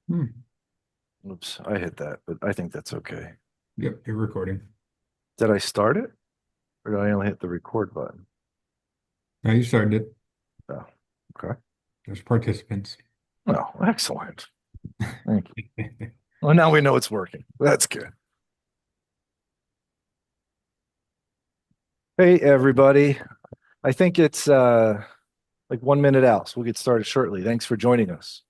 Hmm. Oops, I hit that, but I think that's okay. Yep, you're recording. Did I start it or did I only hit the record button? Now you started it. Oh, okay. There's participants. Oh, excellent. Thank you. Well, now we know it's working. That's good. Hey, everybody. I think it's like 1 minute out, so we'll get started shortly. Thanks for joining us.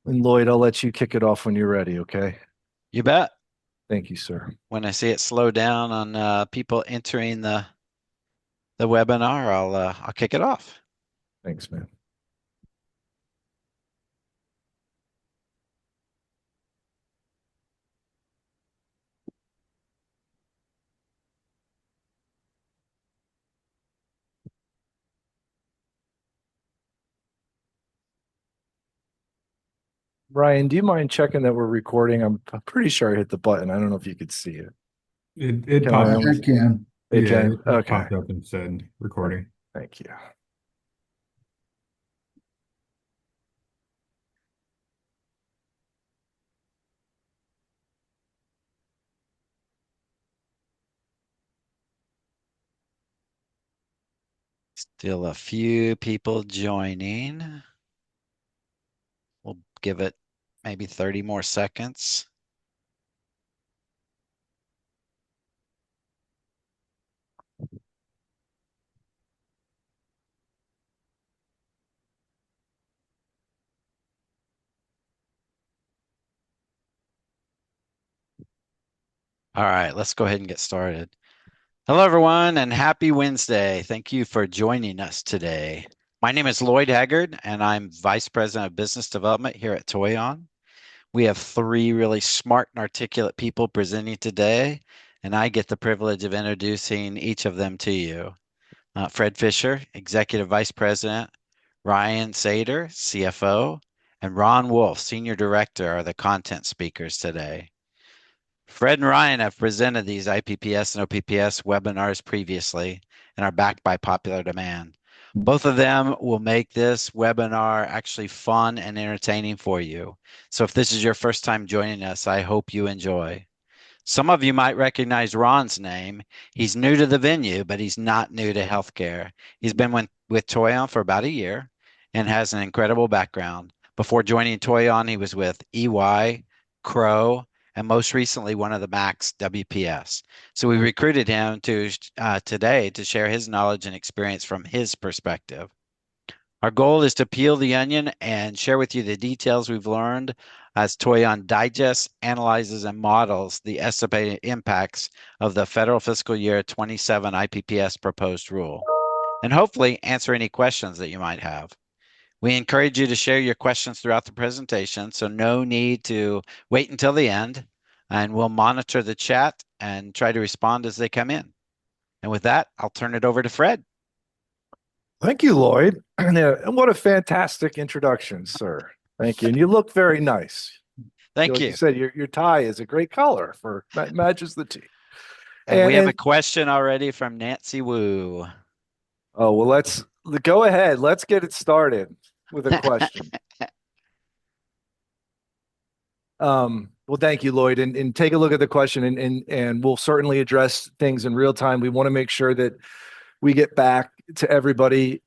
And Lloyd, I'll let you kick it off when you're ready, okay? You bet. Thank you, sir. When I see it slow down on people entering the webinar, I'll kick it off. Thanks, man. Brian, do you mind checking that we're recording? I'm pretty sure I hit the button. I don't know if you could see it. It Can I popped. only? I can. It Yeah, can? it Okay. popped up and said recording. Thank you. Still a few people joining. We'll give it maybe 30 more seconds. All right, let's go ahead and get started. Hello, everyone, and happy Wednesday. Thank you for joining us today. My name is Lloyd Haggard, and I'm Vice President of Business Development here at Toyon. We have three really smart and articulate people presenting today, and I get the privilege of introducing each of them to you. Fred Fisher, Executive Vice President, Ryan Sater, CFO, and Ron Wolf, Senior Director, are the content speakers today. Fred and Ryan have presented these IPPS and OPPS webinars previously and are backed by popular demand. Both of them will make this webinar actually fun and entertaining for you. So if this is your first time joining us, I hope you enjoy. Some of you might recognize Ron's name. He's new to the venue, but he's not new to healthcare. He's been with Toyon for about a year and has an incredible background. Before joining Toyon, he was with EY, Crow, and most recently one of the Max WPS. So we recruited him to today to share his knowledge and experience from his perspective. Our goal is to peel the onion and share with you the details we've learned as Toyon digests, analyzes, and models the estimated impacts of the federal fiscal year 27 IPPS proposed rule, and hopefully answer any questions that you might have. We encourage you to share your questions throughout the presentation, so no need to wait until the end, and we'll monitor the chat and try to respond as they come in. And with that, I'll turn it over to Fred. Thank you, Lloyd. And what a fantastic introduction, sir. Thank you. And you look very nice. Thank Like you you. said, your tie is a great color for matches the tee. And we have a And question already from Nancy Wu. oh well, let's go ahead. Let's get it started with a question. Well, thank you, Lloyd, and take a look at the question, and we'll certainly address things in real time. We want to make sure that we get back to everybody.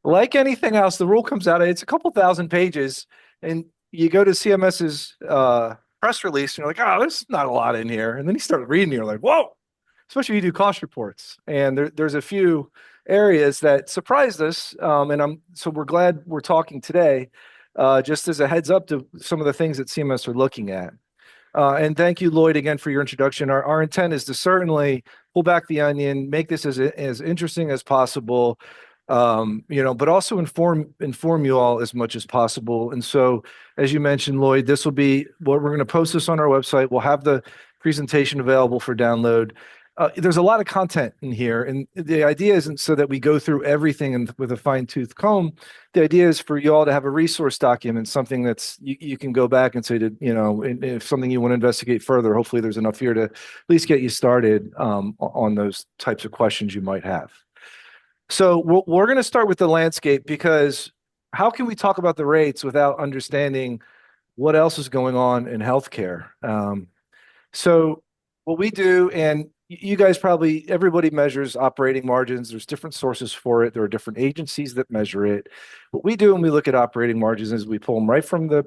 Like anything else, the rule comes out, it's a couple thousand pages, and you go to CMS's press release, and you're like, oh, there's not a lot in here. And then you start reading, and you're like, whoa, especially if you do cost reports. And there's a few areas that surprised us. So we're glad we're talking today, just as a heads up to some of the things that CMS are looking at. And thank you, Lloyd, again for your introduction. Our intent is to certainly pull back the onion, make this as interesting as possible, but also inform you all as much as possible. And so, as you mentioned, Lloyd, this will be what we're going to post this on our website. We'll have the presentation available for download. there's a lot of content in here, and the idea isn't so that we go through everything with a fine-tooth comb. The idea is for you all to have a resource document, something that's you can go back and say to, if something you want to investigate further, hopefully there's enough here to at least get you started on those types of questions you might have. So we're going to start with the landscape, because how can we talk about the rates without understanding what else is going on in healthcare? So what we do, and you guys probably, everybody measures operating margins. There's different sources for it. There are different agencies that measure it. What we do when we look at operating margins is we pull them right from the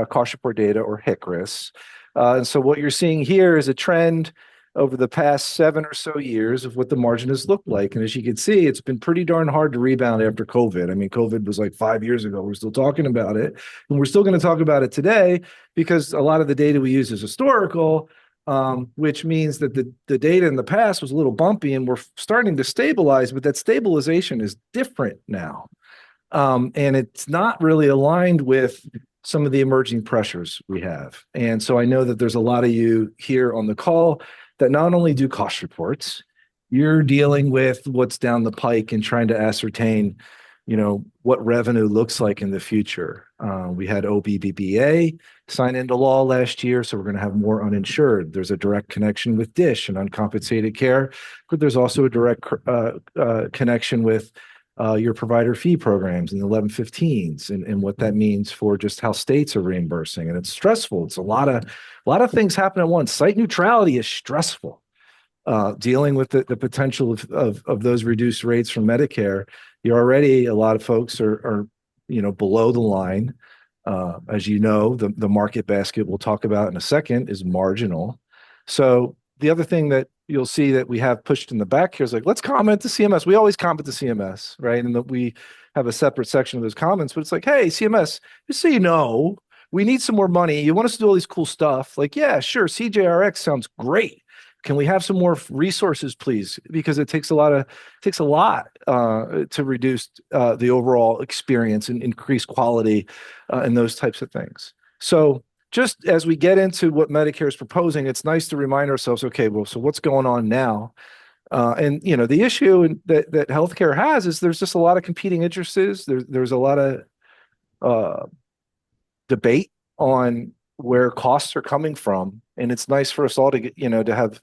cost report data, or HICRIS. And so what you're seeing here is a trend over the past 7 or so years of what the margin has looked like. And as you can see, it's been pretty darn hard to rebound after COVID. I mean, COVID was like 5 years ago. We're still talking about it. And we're still going to talk about it today, because a lot of the data we use is historical, which means that the data in the past was a little bumpy, and we're starting to stabilize, but that stabilization is different now. And it's not really aligned with some of the emerging pressures we have. And so I know that there's a lot of you here on the call that not only do cost reports, you're dealing with what's down the pike and trying to ascertain, what revenue looks like in the future. We had OBBBA sign into law last year, so we're going to have more uninsured. There's a direct connection with DISH and uncompensated care, but there's also a direct connection with your provider fee programs and the 1115s, and what that means for just how states are reimbursing. And it's stressful. It's a lot of things happen at once. Site neutrality is stressful. Dealing with the potential of those reduced rates from Medicare. You're already, a lot of folks are below the line. As you know, the market basket we'll talk about in a second is marginal. So the other thing that you'll see that we have pushed in the back here is like, let's comment to CMS. We always comment to CMS, right? And that we have a separate section of those comments, but it's like, hey, CMS, just so you know, we need some more money. You want us to do all these cool stuff? Like, yeah, sure. CJRX sounds great. Can we have some more resources, please? Because it takes a lot to reduce the overall experience and increase quality and those types of things. So just as we get into what Medicare is proposing, it's nice to remind ourselves, okay, well, so what's going on now? And the issue that healthcare has is there's just a lot of competing interests. There's a lot of debate on where costs are coming from, and it's nice for us all to get, to have,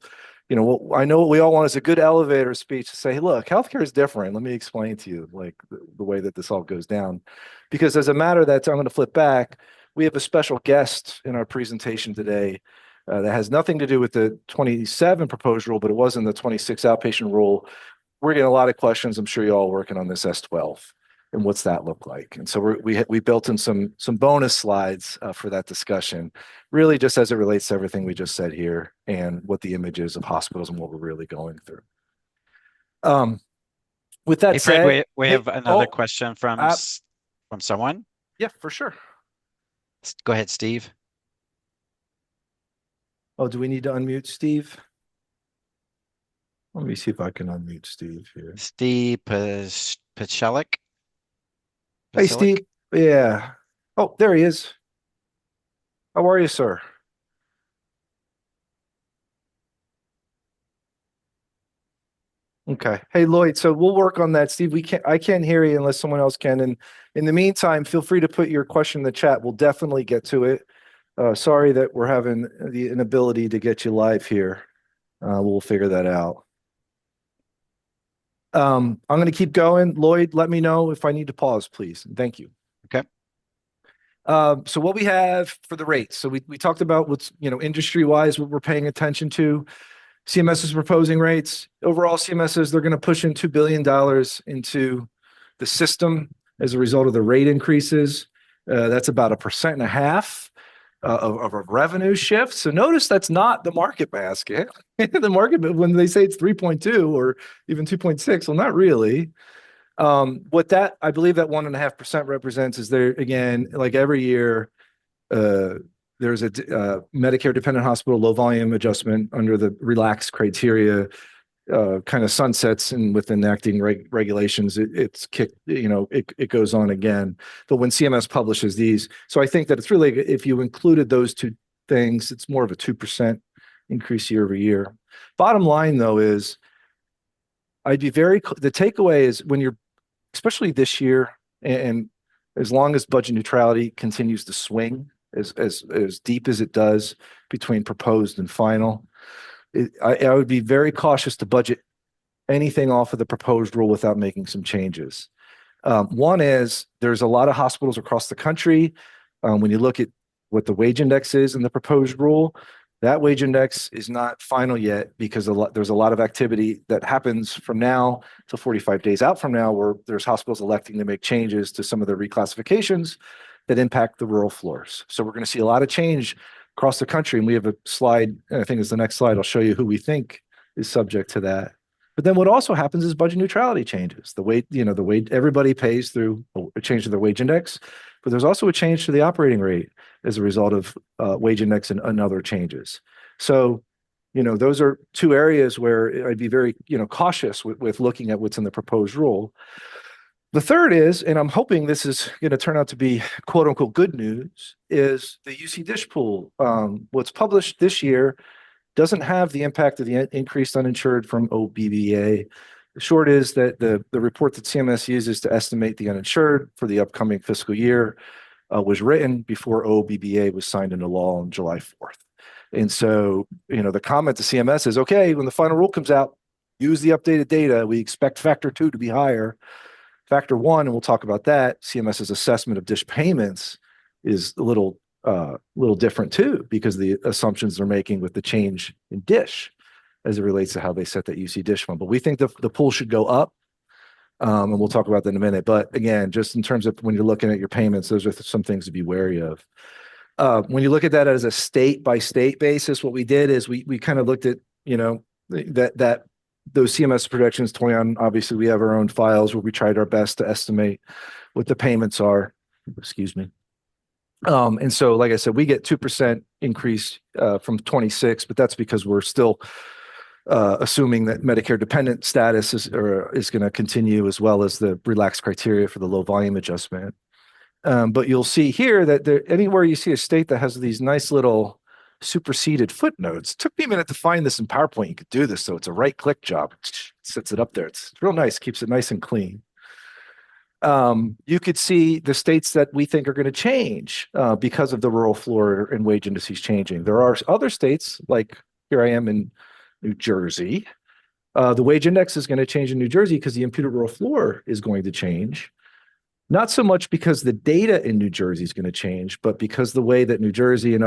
I know what we all want is a good elevator speech to say, hey, look, healthcare is different. Let me explain to you like the way that this all goes down, because as a matter that I'm going to flip back, we have a special guest in our presentation today that has nothing to do with the 27 proposed rule, but it was in the 26 outpatient rule. We're getting a lot of questions. I'm sure you all are working on this S12 and what's that look like. And so we built in some bonus slides for that discussion, really just as it relates to everything we just said here and what the image is of hospitals and what we're really going through. With that Hey, said, Fred, we have another question from someone. Yeah, for sure. Go ahead, Steve. Oh, do we need to unmute Steve? Let me see if I can unmute Steve here. Steve Pachelik. Hey, Steve. Yeah. Oh, there he is. How are you, sir? Okay. Hey, Lloyd. So we'll work on that, Steve. I can't hear you unless someone else can. And in the meantime, feel free to put your question in the chat. We'll definitely get to it. Sorry that we're having the inability to get you live here. We'll figure that out. I'm going to keep going. Lloyd, let me know if I need to pause, please. Thank you. Okay. So what we have for the rates. So we talked about what's, industry-wise, what we're paying attention to. CMS is proposing rates. Overall, CMS says they're going to push in $2 billion into the system as a result of the rate increases. That's about 1.5% of a revenue shift. So notice that's not the market basket. The market, when they say it's 3.2 or even 2.6, well, not really. What that, I believe that 1.5% represents is there, again, like every year, there's a Medicare dependent hospital low volume adjustment under the relaxed criteria, kind of sunsets, and with enacting regulations, it's kicked, it goes on again. But when CMS publishes these, so I think that it's really, if you included those two things, it's more of a 2% increase year over year. Bottom line, though, is the takeaway is when you're, especially this year, and as long as budget neutrality continues to swing as deep as it does between proposed and final, I would be very cautious to budget anything off of the proposed rule without making some changes. One is there's a lot of hospitals across the country. When you look at what the wage index is in the proposed rule, that wage index is not final yet because there's a lot of activity that happens from now to 45 days out from now where there's hospitals electing to make changes to some of the reclassifications that impact the rural floors. So we're going to see a lot of change across the country. And we have a slide, and I think it's the next slide, I'll show you who we think is subject to that. But then what also happens is budget neutrality changes. The way everybody pays through a change to their wage index, but there's also a change to the operating rate as a result of wage index and other changes. So, those are two areas where I'd be very, cautious with looking at what's in the proposed rule. The third is, and I'm hoping this is going to turn out to be quote unquote good news, is the UC dish pool. What's published this year doesn't have the impact of the increased uninsured from OBBA. The short is that the report that CMS uses to estimate the uninsured for the upcoming fiscal year was written before OBBA was signed into law on July 4th. And so, the comment to CMS is, okay, when the final rule comes out, use the updated data. We expect factor 2 to be higher. Factor 1, and we'll talk about that, CMS's assessment of dish payments is a little different too, because the assumptions they're making with the change in dish as it relates to how they set that UC dish fund. But we think the pool should go up, and we'll talk about that in a minute. But again, just in terms of when you're looking at your payments, those are some things to be wary of. When you look at that as a state by state basis, what we did is we kind of looked at, that those CMS projections. Toyon, obviously we have our own files where we tried our best to estimate what the payments are. Excuse me. And so, like I said, we get 2% increase from 26, but that's because we're still assuming that Medicare dependent status is going to continue, as well as the relaxed criteria for the low volume adjustment. But you'll see here that anywhere you see a state that has these nice little superseded footnotes. It took me a minute to find this in PowerPoint. You could do this, so it's a right-click job. It sets it up there. It's real nice, keeps it nice and clean. You could see the states that we think are going to change because of the rural floor and wage indices changing. There are other states, like here I am in New Jersey. The wage index is going to change in New Jersey because the imputed rural floor is going to change. Not so much because the data in New Jersey is going to change, but because the way that New Jersey and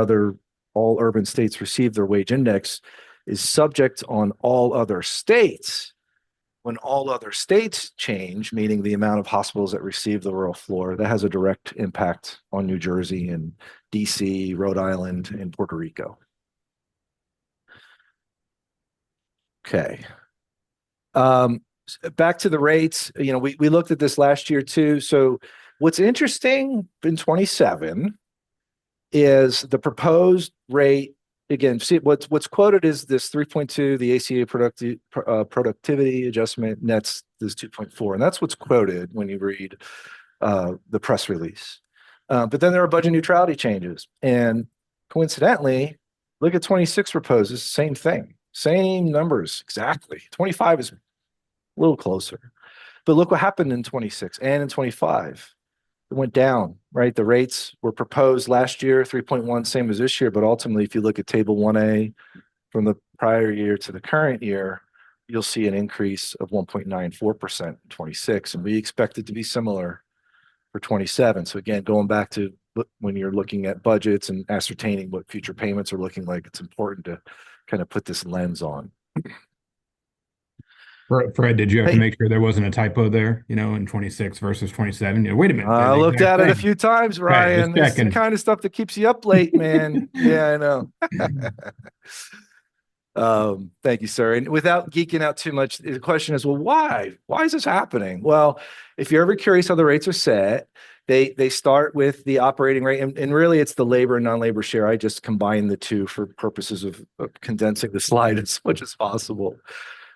all urban states receive their wage index is subject on all other states. When all other states change, meaning the amount of hospitals that receive the rural floor, that has a direct impact on New Jersey and DC, Rhode Island, and Puerto Rico. Okay. Back to the rates. We looked at this last year too. So what's interesting in 27 is the proposed rate. Again, see what's quoted is this 3.2, the ACA productivity adjustment nets this 2.4, and that's what's quoted when you read the press release. But then there are budget neutrality changes, and coincidentally, look at 26 proposes, same thing, same numbers exactly. 25 is a little closer, but look what happened in 26 and in 25. It went down, right? The rates were proposed last year, 3.1, same as this year. But ultimately, if you look at table 1A from the prior year to the current year, you'll see an increase of 1.94% in 26. And we expect it to be similar for 27. So again, going back to when you're looking at budgets and ascertaining what future payments are looking like, it's important to kind of put this lens on. Fred, did you have to make sure there wasn't a typo there, in 26 versus 27? Wait a minute. I looked at it a few times, Ryan. It's the kind of stuff that keeps you up late, man. Yeah, I know. Thank you, sir. And without geeking out too much, the question is, well, why? Why is this happening? Well, if you're ever curious how the rates are set, they start with the operating rate, and really it's the labor and non-labor share. I just combine the two for purposes of condensing the slide as much as possible.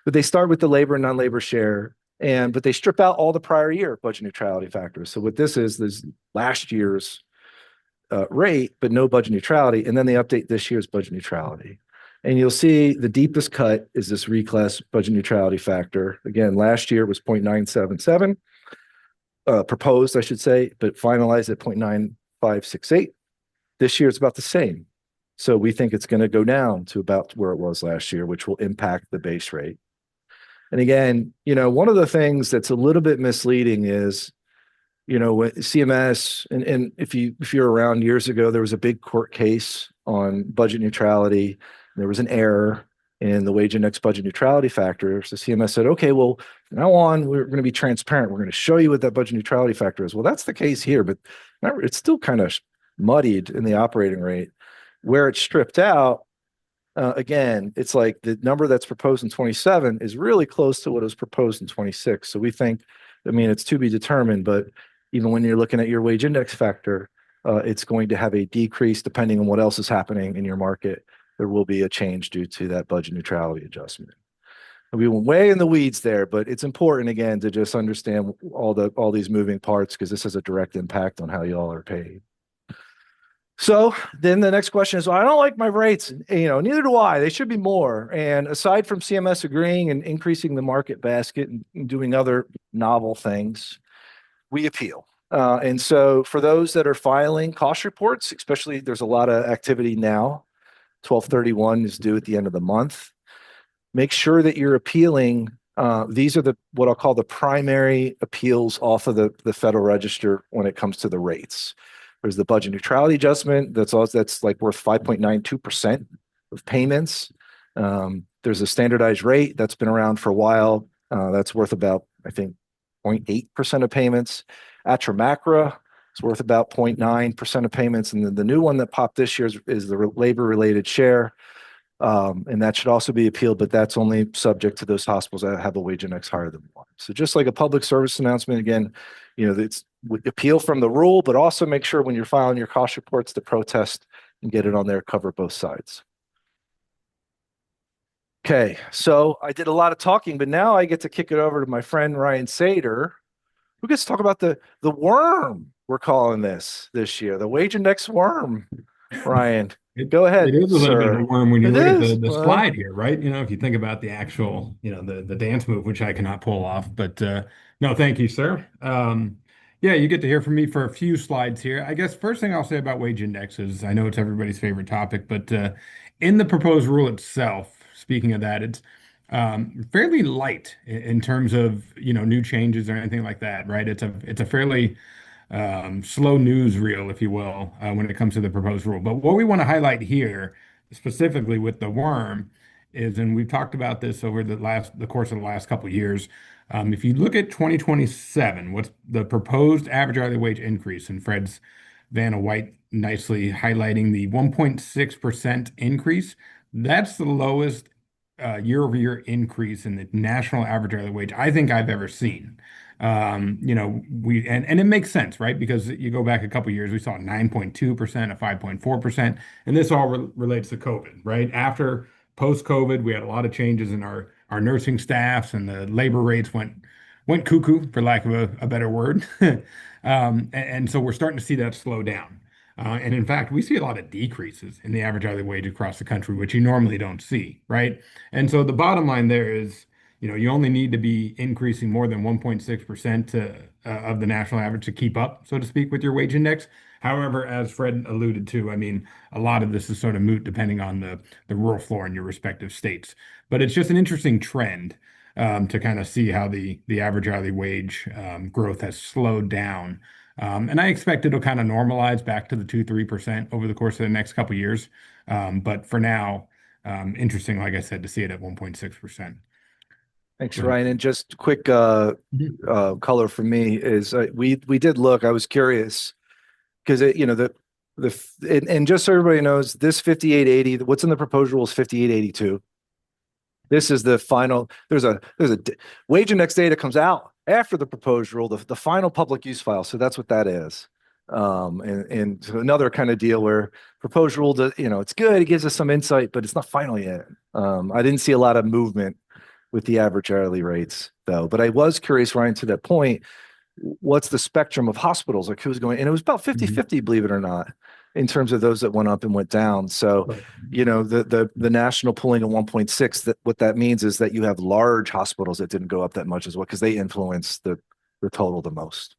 But they start with the labor and non-labor share, but they strip out all the prior year budget neutrality factors. So what this is last year's rate, but no budget neutrality, and then they update this year's budget neutrality. And you'll see the deepest cut is this reclass budget neutrality factor. Again, last year was 0.977, proposed, I should say, but finalized at 0.9568. This year it's about the same. So we think it's going to go down to about where it was last year, which will impact the base rate. And again, one of the things that's a little bit misleading is, CMS, and if you're around years ago, there was a big court case on budget neutrality. There was an error in the wage index budget neutrality factor. So CMS said, okay, well, from now on, we're going to be transparent. We're going to show you what that budget neutrality factor is. Well, that's the case here, but it's still kind of muddied in the operating rate. Where it's stripped out, again, it's like the number that's proposed in 27 is really close to what was proposed in 26. So we think, it's to be determined, but even when you're looking at your wage index factor, it's going to have a decrease depending on what else is happening in your market. There will be a change due to that budget neutrality adjustment. We went way in the weeds there, but it's important again to just understand all these moving parts because this has a direct impact on how y'all are paid. So then the next question is, well, I don't like my rates. Neither do I. They should be more. And aside from CMS agreeing and increasing the market basket and doing other novel things, we appeal. And so for those that are filing cost reports, especially there's a lot of activity now. 12/31 is due at the end of the month. Make sure that you're appealing. These are what I'll call the primary appeals off of the Federal Register when it comes to the rates. There's the budget neutrality adjustment that's like worth 5.92% of payments. There's a standardized rate that's been around for a while. That's worth about, I think, 0.8% of payments. Atramacra is worth about 0.9% of payments. And then the new one that popped this year is the labor-related share. And that should also be appealed, but that's only subject to those hospitals that have a wage index higher than 1. So just like a public service announcement, again, it's appeal from the rule, but also make sure when you're filing your cost reports to protest and get it on there, cover both sides. Okay, so I did a lot of talking, but now I get to kick it over to my friend Ryan Sater, who gets to talk about the worm we're calling this year, the wage index worm. Ryan, go ahead. It is a little bit of a worm when you look at the slide here, right? If you think about the actual, the dance move, which I cannot pull off, but no, thank you, sir. Yeah, you get to hear from me for a few slides here. I guess first thing I'll say about wage indexes, I know it's everybody's favorite topic, but in the proposed rule itself, speaking of that, it's fairly light in terms of, new changes or anything like that, right? It's a fairly slow news reel, if you will, when it comes to the proposed rule. But what we want to highlight here, specifically with the worm, is, and we've talked about this over the course of the last couple of years. If you look at 2027, what's the proposed average hourly wage increase, and Fred's Vanna White nicely highlighting the 1.6% increase. That's the lowest year-over-year increase in the national average hourly wage I think I've ever seen. And it makes sense, right? Because you go back a couple of years, we saw 9.2%, a 5.4%, and this all relates to COVID, right? After post-COVID, we had a lot of changes in our nursing staffs, and the labor rates went cuckoo, for lack of a better word. And so we're starting to see that slow down. And in fact, we see a lot of decreases in the average hourly wage across the country, which you normally don't see, right? And so the bottom line there is, you only need to be increasing more than 1.6% of the national average to keep up, so to speak, with your wage index. However, as Fred alluded to, a lot of this is sort of moot depending on the rural floor in your respective states. But it's just an interesting trend to kind of see how the average hourly wage growth has slowed down. And I expect it'll kind of normalize back to the 2-3% over the course of the next couple of years. But for now, interesting, like I said, to see it at 1.6%. Thanks, Ryan. And just quick color for me is we did look. I was curious because and just so everybody knows, this 5880, what's in the proposed rule is 5882. This is the final. There's a wage index data comes out after the proposed rule, the final public use file. So that's what that is. And so another kind of deal where proposed rule, it's good. It gives us some insight, but it's not final yet. I didn't see a lot of movement with the average hourly rates, though. But I was curious, Ryan, to that point, what's the spectrum of hospitals? Like who's going? And it was about 50-50, believe it or not. in terms of those that went up and went down. So, Right. the national pooling of 1.6, that what that means is that you have large hospitals that didn't go up that much as well because they influence the total the most.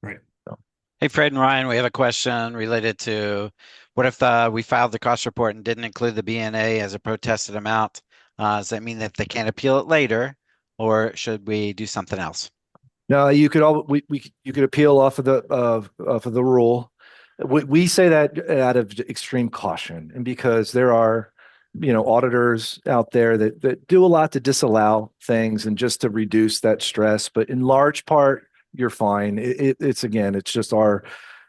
Right. So, Hey, Fred and Ryan, we have a question related to what if we filed the cost report and didn't include the BNA as a protested amount? Does that mean that they can't appeal it later, or should we do something else? no, you could appeal off of the rule. We say that out of extreme caution, and because there are, auditors out there that do a lot to disallow things and just to reduce that stress. But in large part, you're fine. It's just our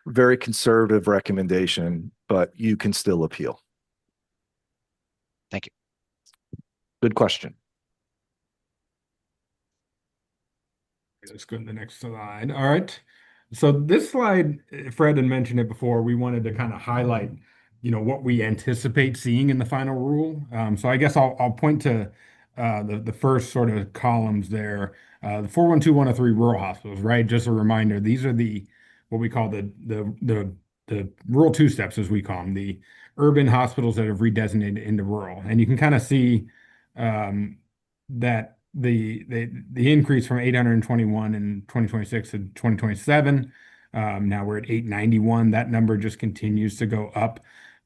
very conservative recommendation, but you can still appeal. Thank you. Good question. Let's go to the next slide. All right. So this slide, Fred had mentioned it before. We wanted to kind of highlight, what we anticipate seeing in the final rule. So I guess I'll point to the first sort of columns there. The 412-103 rural hospitals, right? Just a reminder, these are what we call the rural two steps, as we call them, the urban hospitals that have redesignated into rural. And you can kind of see that the increase from 821 in 2026 to 2027. Now we're at 891. That number just continues to go up.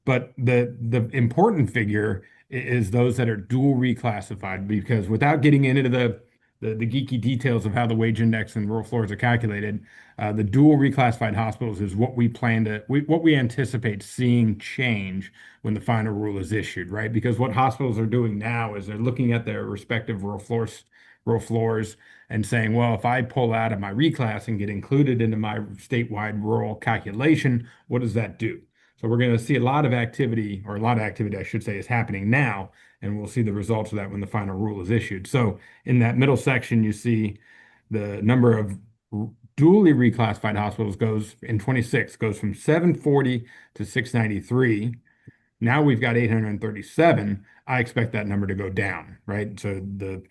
But the important figure is those that are dual reclassified, because without getting into the geeky details of how the wage index and rural floors are calculated, the dual reclassified hospitals is what what we anticipate seeing change when the final rule is issued, right? Because what hospitals are doing now is they're looking at their respective rural floors and saying, well, if I pull out of my reclass and get included into my statewide rural calculation, what does that do? So we're going to see a lot of activity, or a lot of activity, I should say, is happening now, and we'll see the results of that when the final rule is issued. So in that middle section, you see the number of duly reclassified hospitals in 26 goes from 740 to 693. Now we've got 837. I expect that number to go down, right? So the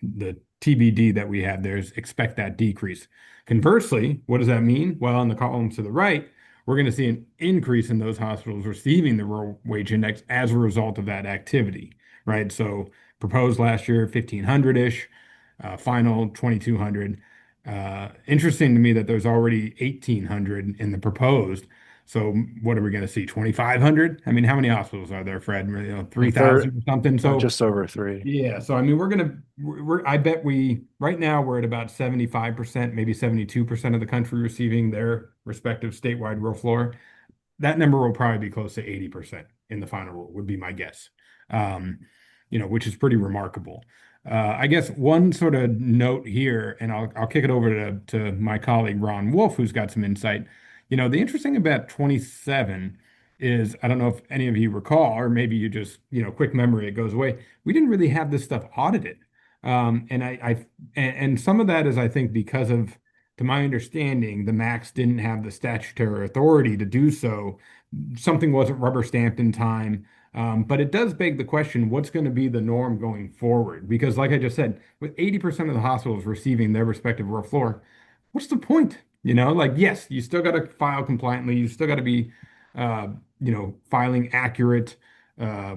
TBD that we have there is expect that decrease. Conversely, what does that mean? Well, in the columns to the right, we're going to see an increase in those hospitals receiving the rural wage index as a result of that activity, right? So proposed last year, 1,500-ish, final 2,200. Interesting to me that there's already 1,800 in the proposed. So what are we going to see? 2,500? I mean, how many hospitals are there, Fred? 3,000 or something. So just over three. yeah. So I mean, I bet right now we're at about 75%, maybe 72% of the country receiving their respective statewide rural floor. That number will probably be close to 80% in the final rule, would be my guess. Which is pretty remarkable. I guess one sort of note here, and I'll kick it over to my colleague Ron Wolf, who's got some insight. The interesting about 27 is, I don't know if any of you recall, or maybe you just, quick memory, it goes away. We didn't really have this stuff audited. And some of that is, I think, because of, to my understanding, the Max didn't have the statutory authority to do so. Something wasn't rubber stamped in time. But it does beg the question, what's going to be the norm going forward? Because like I just said, with 80% of the hospitals receiving their respective rural floor, what's the point? Yes, you still got to file compliantly. You still got to be, filing accurate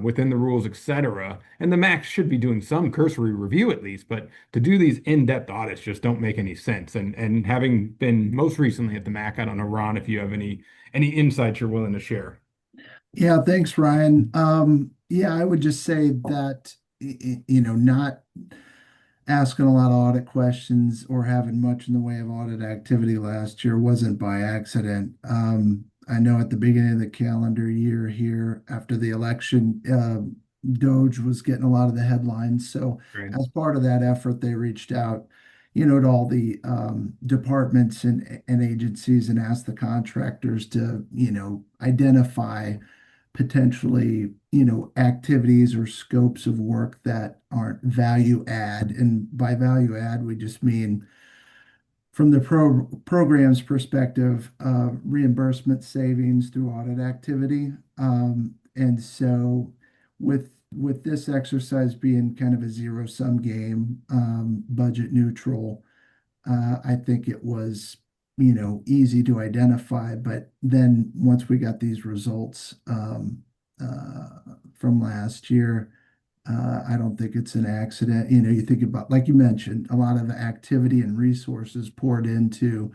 within the rules, etc. And the Max should be doing some cursory review at least, but to do these in-depth audits just don't make any sense. And having been most recently at the Mac, I don't know, Ron, if you have any insights you're willing to share. Yeah, thanks, Ryan. Yeah, I would just say that, not asking a lot of audit questions or having much in the way of audit activity last year wasn't by accident. I know at the beginning of the calendar year here after the election, Doge was getting a lot of the headlines. So Right. as part of that effort, they reached out, to all the departments and agencies and asked the contractors to, identify potentially, activities or scopes of work that aren't value add. And by value add, we just mean from the program's perspective, reimbursement savings through audit activity. And so with this exercise being kind of a zero-sum game, budget neutral, I think it was easy to identify. But then once we got these results from last year, I don't think it's an accident. You think about, like you mentioned, a lot of activity and resources poured into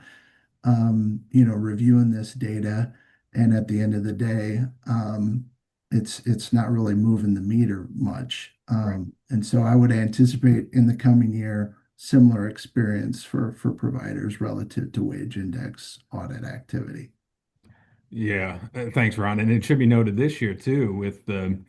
reviewing this data. And at the end of the day, it's not really moving the meter much. And so I would anticipate in the coming year, similar experience for providers relative to wage index audit activity. Yeah, thanks, Ron. And it should be noted this year too, with the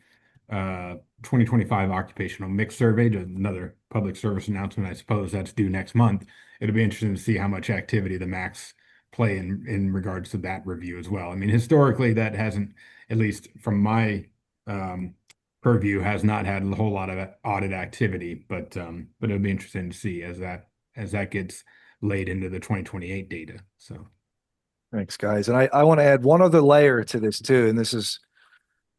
2025 occupational mix survey, another public service announcement. I suppose that's due next month. It'll be interesting to see how much activity the Macs play in regards to that review as well. I mean, historically, that hasn't, at least from my um, purview, has not had a whole lot of audit activity. But it'll be interesting to see as that gets laid into the 2028 data. So. Thanks, guys. And I want to add one other layer to this too. And this is,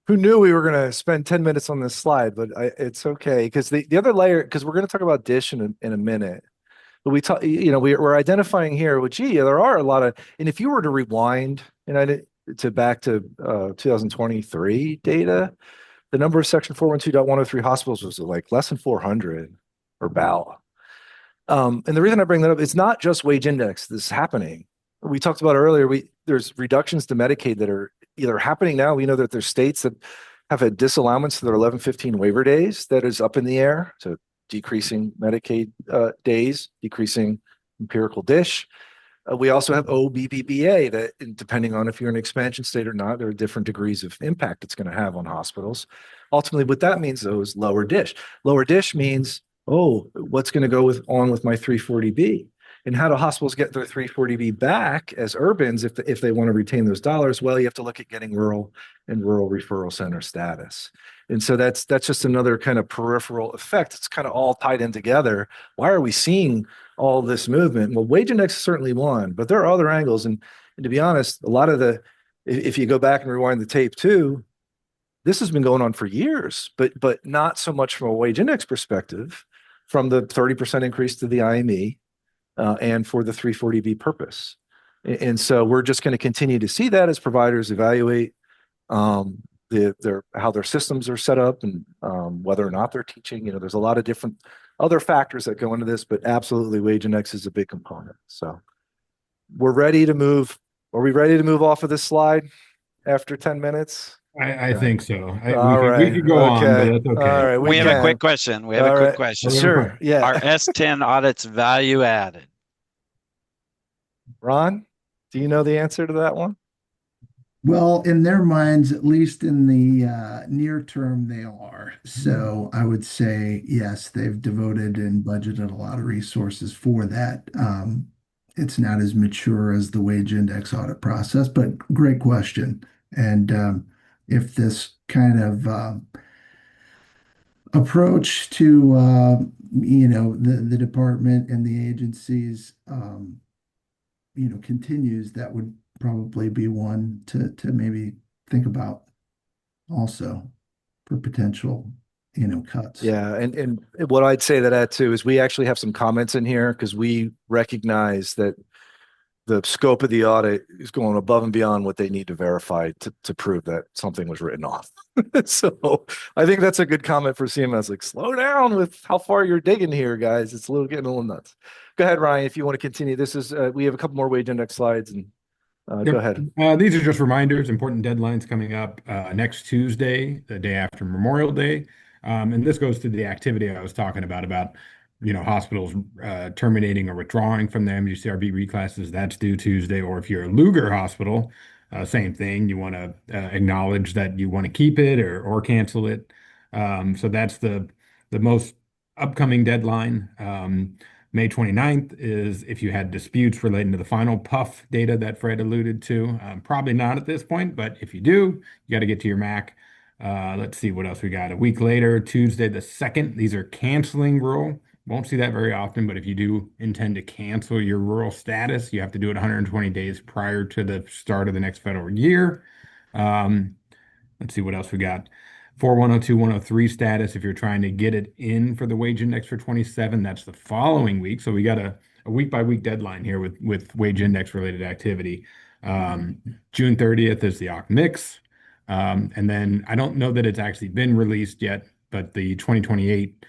who knew we were going to spend 10 minutes on this slide, but it's okay. Because the other layer, because we're going to talk about Dish in a minute. But we're identifying here, well, gee, there are a lot of, and if you were to rewind, back to 2023 data, the number of Section 412.103 hospitals was like less than 400 or about. And the reason I bring that up, it's not just wage index that's happening. We talked about earlier, there's reductions to Medicaid that are either happening now. We know that there's states that have a disallowance to their 1115 waiver days that is up in the air, so decreasing Medicaid days, decreasing empirical dish. We also have OBBBA that, depending on if you're an expansion state or not, there are different degrees of impact it's going to have on hospitals. Ultimately, what that means, though, is lower dish. Lower dish means, what's going to go on with my 340B? And how do hospitals get their 340B back as urbans if they want to retain those dollars? Well, you have to look at getting rural and rural referral center status. And so that's just another kind of peripheral effect. It's kind of all tied in together. Why are we seeing all this movement? Well, wage index is certainly one, but there are other angles. And to be honest, a lot of if you go back and rewind the tape too, this has been going on for years, but not so much from a wage index perspective, from the 30% increase to the IME. And for the 340B purpose. And so we're just going to continue to see that as providers evaluate how their systems are set up and whether or not they're teaching. There's a lot of different other factors that go into this, but absolutely wage index is a big component. So we're ready to move. Are we ready to move off of this slide after 10 minutes? I think so. We could go on, but that's okay. All right, we have a quick question. Sure. Yeah. Are S10 audits value added? Ron, do you know the answer to that one? Well, in their minds, at least in the near term, they are. So I would say, yes, they've devoted and budgeted a lot of resources for that. It's not as mature as the wage index audit process, but great question. And if this kind of approach to the department and the agencies continues, that would probably be one to maybe think about also for potential cuts. Yeah, and what I'd say to that too is we actually have some comments in here because we recognize that the scope of the audit is going above and beyond what they need to verify to prove that something was written off. So I think that's a good comment for CMS. Like, slow down with how far you're digging here, guys. It's getting a little nuts. Go ahead, Ryan, if you want to continue. This is we have a couple more wage index slides, and go ahead. These are just reminders, important deadlines coming up next Tuesday, the day after Memorial Day. And this goes to the activity I was talking about hospitals terminating or withdrawing from their MUCRB reclasses. That's due Tuesday. Or if you're a Luger hospital, same thing. You want to acknowledge that you want to keep it or cancel it. So that's the most upcoming deadline. May 29th is if you had disputes relating to the final PUF data that Fred alluded to. Probably not at this point, but if you do, you got to get to your MAC. Let's see what else we got. A week later, Tuesday the 2nd, these are canceling rural. Won't see that very often, but if you do intend to cancel your rural status, you have to do it 120 days prior to the start of the next federal year. Let's see what else we got. 4102, 103 status, if you're trying to get it in for the wage index for 27, that's the following week. So we got a week by week deadline here with wage index related activity. June 30th is the OCC mix. And then I don't know that it's actually been released yet, but the 2028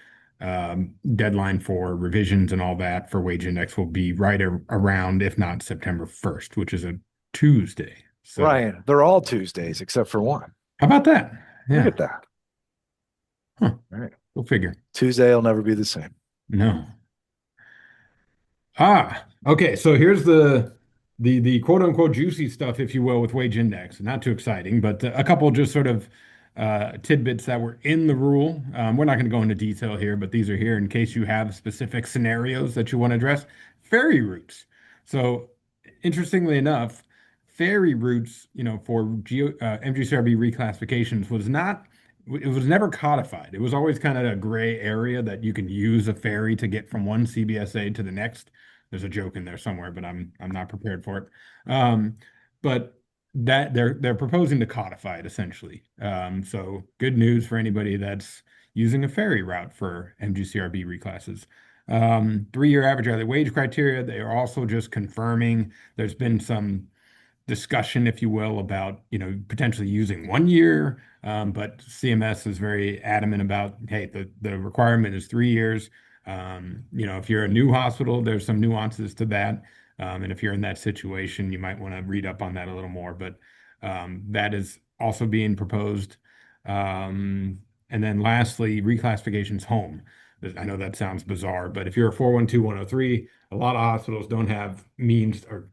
deadline for revisions and all that for wage index will be right around, if not September 1st, which is a Tuesday. So Ryan, they're all Tuesdays except for one. how about that? Look Yeah. at that. Huh. All right. Go figure. Tuesday will never be the same. No. Okay. So here's the quote unquote juicy stuff, if you will, with wage index. Not too exciting, but a couple just sort of tidbits that were in the rule. We're not going to go into detail here, but these are here in case you have specific scenarios that you want to address. Ferry routes. So interestingly enough, ferry routes, for MGCRB reclassifications it was never codified. It was always kind of a gray area that you can use a ferry to get from one CBSA to the next. There's a joke in there somewhere, but I'm not prepared for it. But that they're proposing to codify it essentially. So good news for anybody that's using a ferry route for MGCRB reclasses. 3-year average hourly wage criteria. They are also just confirming there's been some discussion, if you will, about potentially using 1 year, but CMS is very adamant about, hey, the requirement is 3 years. If you're a new hospital, there's some nuances to that, and if you're in that situation, you might want to read up on that a little more. But that is also being proposed. And then lastly, reclassifications home. I know that sounds bizarre, but if you're a 412-103, a lot of hospitals don't have means or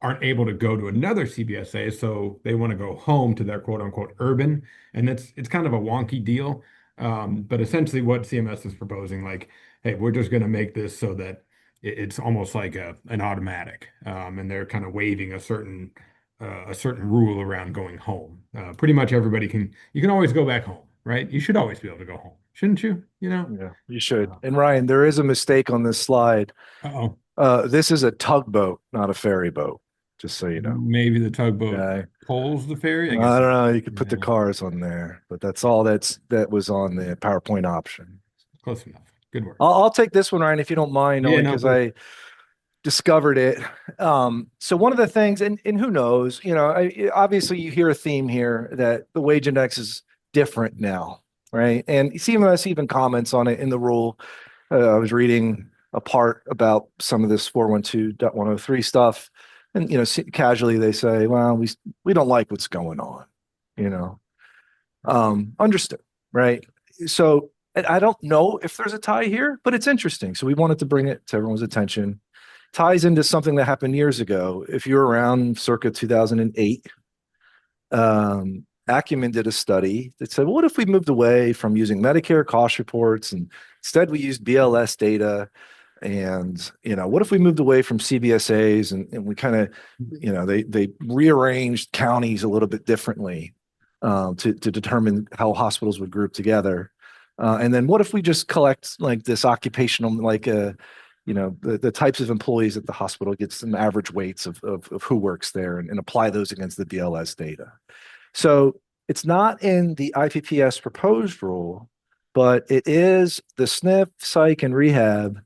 aren't able to go to another CBSA, so they want to go home to their quote unquote urban. And it's kind of a wonky deal. But essentially what CMS is proposing, like, hey, we're just going to make this so that it's almost like an automatic. And they're kind of waiving a certain rule around going home. Pretty much everybody you can always go back home, right? You should always be able to go home, shouldn't you? Yeah, you should. And Ryan, there is a mistake on this slide. This is a tugboat, not a ferry boat. Just so you know. Maybe the tugboat pulls the ferry. I don't know. You could put the cars on there, but that's all that was on the PowerPoint option. Close enough. Good work. I'll take this one, Ryan, if you don't mind, only because I discovered it. So one of the things, and who knows, obviously you hear a theme here that the wage index is different now, right? And CMS even comments on it in the rule. I was reading a part about some of this 412.103 stuff. And, casually they say, well, we don't like what's going on, understood. Right. So I don't know if there's a tie here, but it's interesting. So we wanted to bring it to everyone's attention. Ties into something that happened years ago. If you're around circa 2008, Acumen did a study that said, well, what if we moved away from using Medicare cost reports and instead we used BLS data? And, what if we moved away from CBSAs and we kind of, they rearranged counties a little bit differently to determine how hospitals would group together. And then what if we just collect like this occupational, like, the types of employees at the hospital, get some average weights of who works there and apply those against the BLS data. So it's not in the IPPS proposed rule, but it is the SNF, psych, and rehab.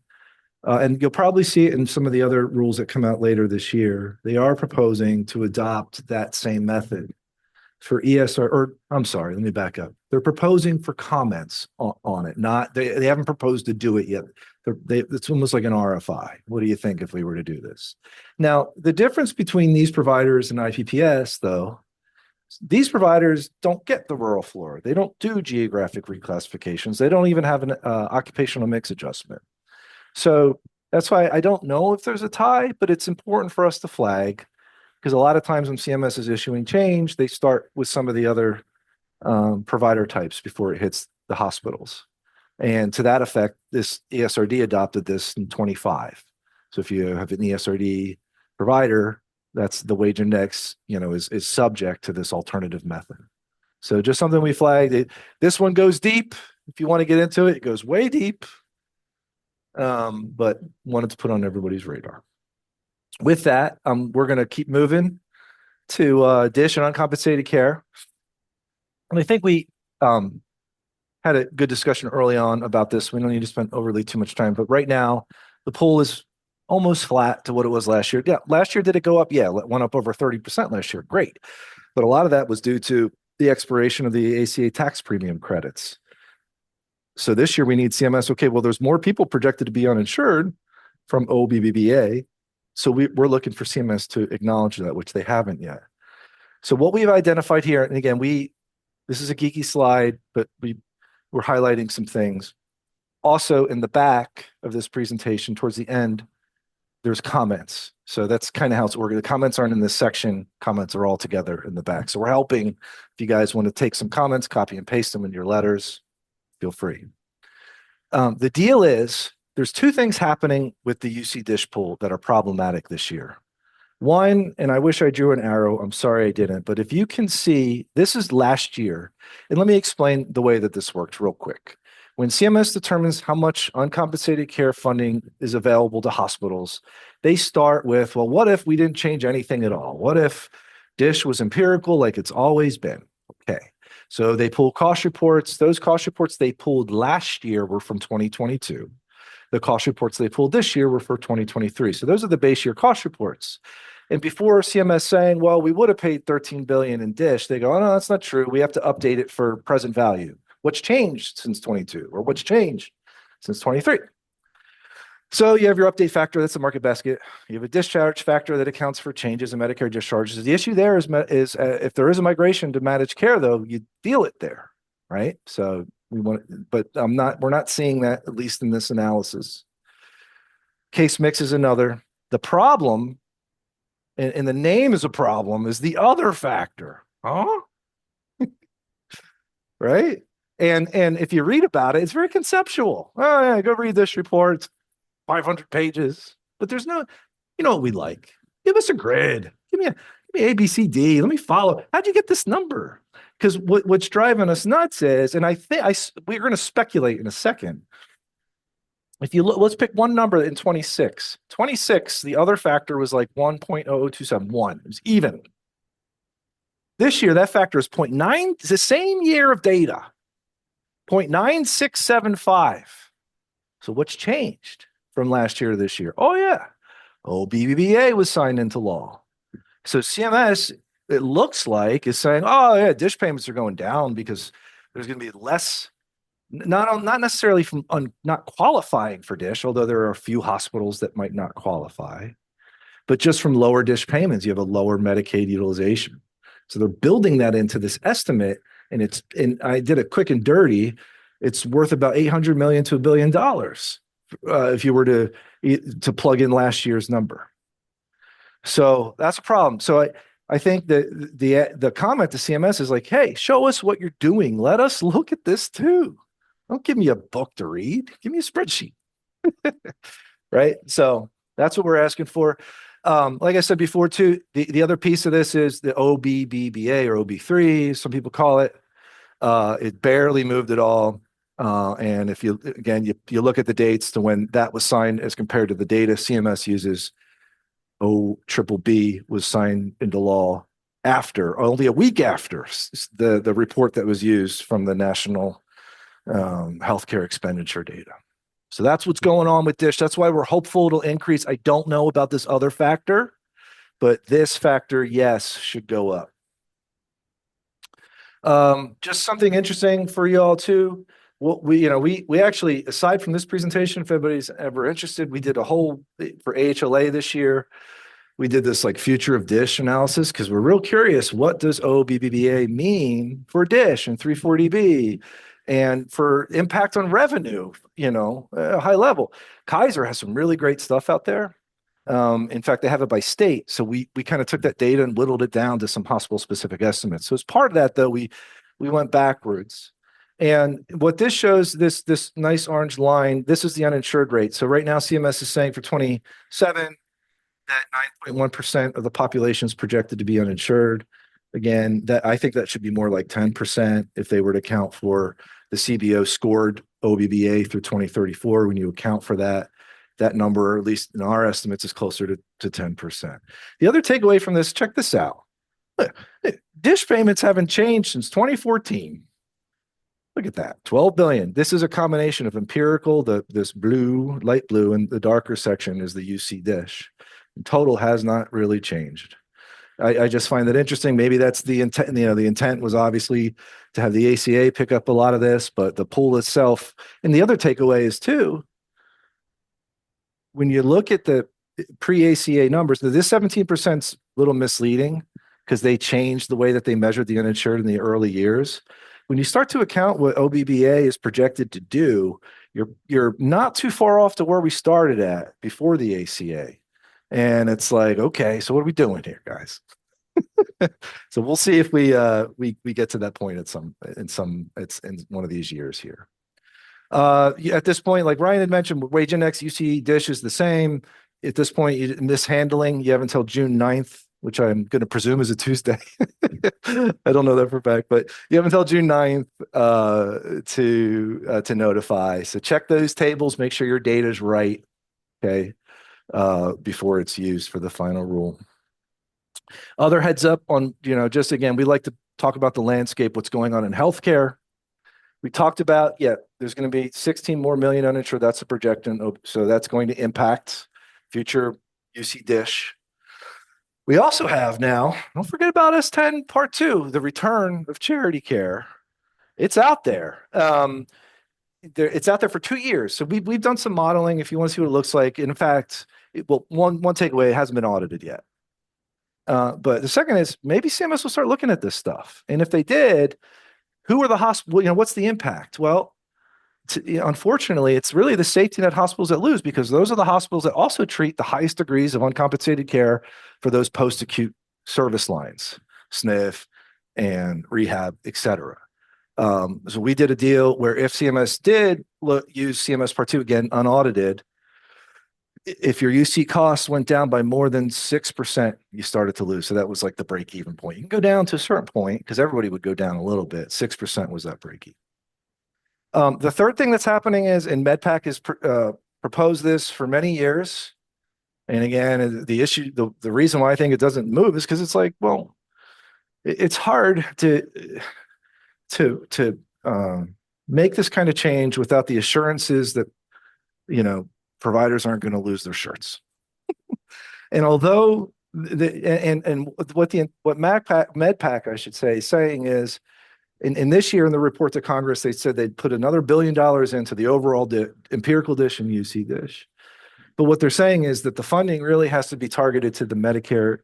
And you'll probably see it in some of the other rules that come out later this year. They are proposing to adopt that same method for ESR, or I'm sorry, let me back up. They're proposing for comments on it. They haven't proposed to do it yet. It's almost like an RFI. What do you think if we were to do this? Now, the difference between these providers and IPPS, though, these providers don't get the rural Florida. They don't do geographic reclassifications. They don't even have an occupational mix adjustment. So that's why I don't know if there's a tie, but it's important for us to flag because a lot of times when CMS is issuing change, they start with some of the other provider types before it hits the hospitals. And to that effect, this ESRD adopted this in 25. So if you have an ESRD provider, that's the wage index, is subject to this alternative method. So just something we flagged. This one goes deep. If you want to get into it, it goes way deep. But wanted to put on everybody's radar. With that, we're going to keep moving to DISH and uncompensated care. And I think we had a good discussion early on about this. We don't need to spend overly too much time, but right now the pool is almost flat to what it was last year. Yeah, last year did it go up? Yeah, it went up over 30% last year. Great. But a lot of that was due to the expiration of the ACA tax premium credits. So this year we need CMS. Okay, well, there's more people projected to be uninsured from OBBBA. So we're looking for CMS to acknowledge that, which they haven't yet. So what we've identified here, and again, this is a geeky slide, but we're highlighting some things. Also, in the back of this presentation, towards the end, there's comments. So that's kind of how it's organized. The comments aren't in this section. Comments are all together in the back. So we're helping. If you guys want to take some comments, copy and paste them in your letters, feel free. The deal is there's two things happening with the UC Dish pool that are problematic this year. One, and I wish I drew an arrow. I'm sorry I didn't. But if you can see, this is last year. And let me explain the way that this worked real quick. When CMS determines how much uncompensated care funding is available to hospitals, they start with, well, what if we didn't change anything at all? What if Dish was empirical like it's always been? Okay. So they pull cost reports. Those cost reports they pulled last year were from 2022. The cost reports they pulled this year were for 2023. So those are the base year cost reports. And before CMS saying, well, we would have paid $13 billion in Dish, they go, oh, no, that's not true. We have to update it for present value. What's changed since 22 or what's changed since 23? So you have your update factor. That's a market basket. You have a discharge factor that accounts for changes in Medicare discharges. The issue there is if there is a migration to managed care, though, you feel it there, right? So we're not seeing that, at least in this analysis. Case mix is another. The problem, and the name is a problem, is the other factor. Huh? Right? And if you read about it, it's very conceptual. Oh, yeah, go read this report. It's 500 pages. But there's no, you know what we like? Give us a grid. Give me A, B, C, D. Let me follow. How'd you get this number? Because what's driving us nuts is, and I think we're going to speculate in a second. If you look, let's pick one number in 26. 26, the other factor was like 1.00271. It was even. This year, that factor is 0.9. It's the same year of data. 0.9675. So what's changed from last year to this year? Oh, yeah. OBBBA was signed into law. So CMS, it looks like, is saying, oh, yeah, dish payments are going down because there's going to be less, not necessarily from not qualifying for dish, although there are a few hospitals that might not qualify, but just from lower dish payments, you have a lower Medicaid utilization. So they're building that into this estimate. And I did a quick and dirty. It's worth about $800 million to $1 billion if you were to plug in last year's number. So that's a problem. So I think that the comment to CMS is like, hey, show us what you're doing. Let us look at this too. Don't give me a book to read. Give me a spreadsheet. Right? So that's what we're asking for. Like I said before, too, the other piece of this is the OBBBA or OB3, some people call it. It barely moved at all. And if you look at the dates to when that was signed as compared to the data CMS uses, OBBB was signed into law only a week after the report that was used from the National Healthcare Expenditure data. So that's what's going on with Dish. That's why we're hopeful it'll increase. I don't know about this other factor, but this factor, yes, should go up. Just something interesting for y'all too. What we actually, aside from this presentation, if anybody's ever interested, we did a whole for AHLA this year. We did this like future of Dish analysis because we're real curious. What does OBBBA mean for Dish and 340B? And for impact on revenue, high level. Kaiser has some really great stuff out there. In fact, they have it by state. So we kind of took that data and whittled it down to some hospital specific estimates. So as part of that, though, we went backwards. And what this shows, this nice orange line, this is the uninsured rate. So right now, CMS is saying for 27 that 9.1% of the population is projected to be uninsured. Again, I think that should be more like 10% if they were to account for the CBO scored OBBA through 2034. When you account for that number, or at least in our estimates, is closer to 10%. The other takeaway from this, check this out. Dish payments haven't changed since 2014. Look at that, 12 billion. This is a combination of empirical, this blue, light blue, and the darker section is the UC dish. The total has not really changed. I just find that interesting. Maybe that's the intent. The intent was obviously to have the ACA pick up a lot of this, but the pool itself. And the other takeaway is too, when you look at the pre-ACA numbers, this 17% is a little misleading because they changed the way that they measured the uninsured in the early years. When you start to account what OBBA is projected to do, you're not too far off to where we started at before the ACA. And it's like, okay, so what are we doing here, guys? So we'll see if we get to that point in one of these years here. At this point, like Ryan had mentioned, wage index UC dish is the same. At this point, mishandling, you have until June 9th, which I'm going to presume is a Tuesday. I don't know that for a fact, but you have until June 9th to notify. So check those tables, make sure your data is right, okay, before it's used for the final rule. Other heads up on, just again, we like to talk about the landscape, what's going on in healthcare. We talked about, there's going to be 16 more million uninsured. That's a projection. So that's going to impact future UC dish. We also have now, don't forget about S10 Part 2, the return of charity care. It's out there. It's out there for 2 years. So we've done some modeling if you want to see what it looks like. In fact, one takeaway, it hasn't been audited yet. But the second is maybe CMS will start looking at this stuff. And if they did, who are the hospitals? What's the impact? Well, unfortunately, it's really the safety net hospitals that lose because those are the hospitals that also treat the highest degrees of uncompensated care for those post-acute service lines, SNF and rehab, et cetera. So we did a deal where if CMS did use CMS Part 2, again, unaudited, if your UC costs went down by more than 6%, you started to lose. So that was like the break-even point. You can go down to a certain point because everybody would go down a little bit. 6% was that break-even. The third thing that's happening is, and MedPAC has proposed this for many years. And again, the issue, the reason why I think it doesn't move is because it's like, well, it's hard to make this kind of change without the assurances that, providers aren't going to lose their shirts. And although what MedPAC, I should say, saying is, in this year in the report to Congress, they said they'd put another $1 billion into the overall empirical dish and UC dish. But what they're saying is that the funding really has to be targeted to the Medicare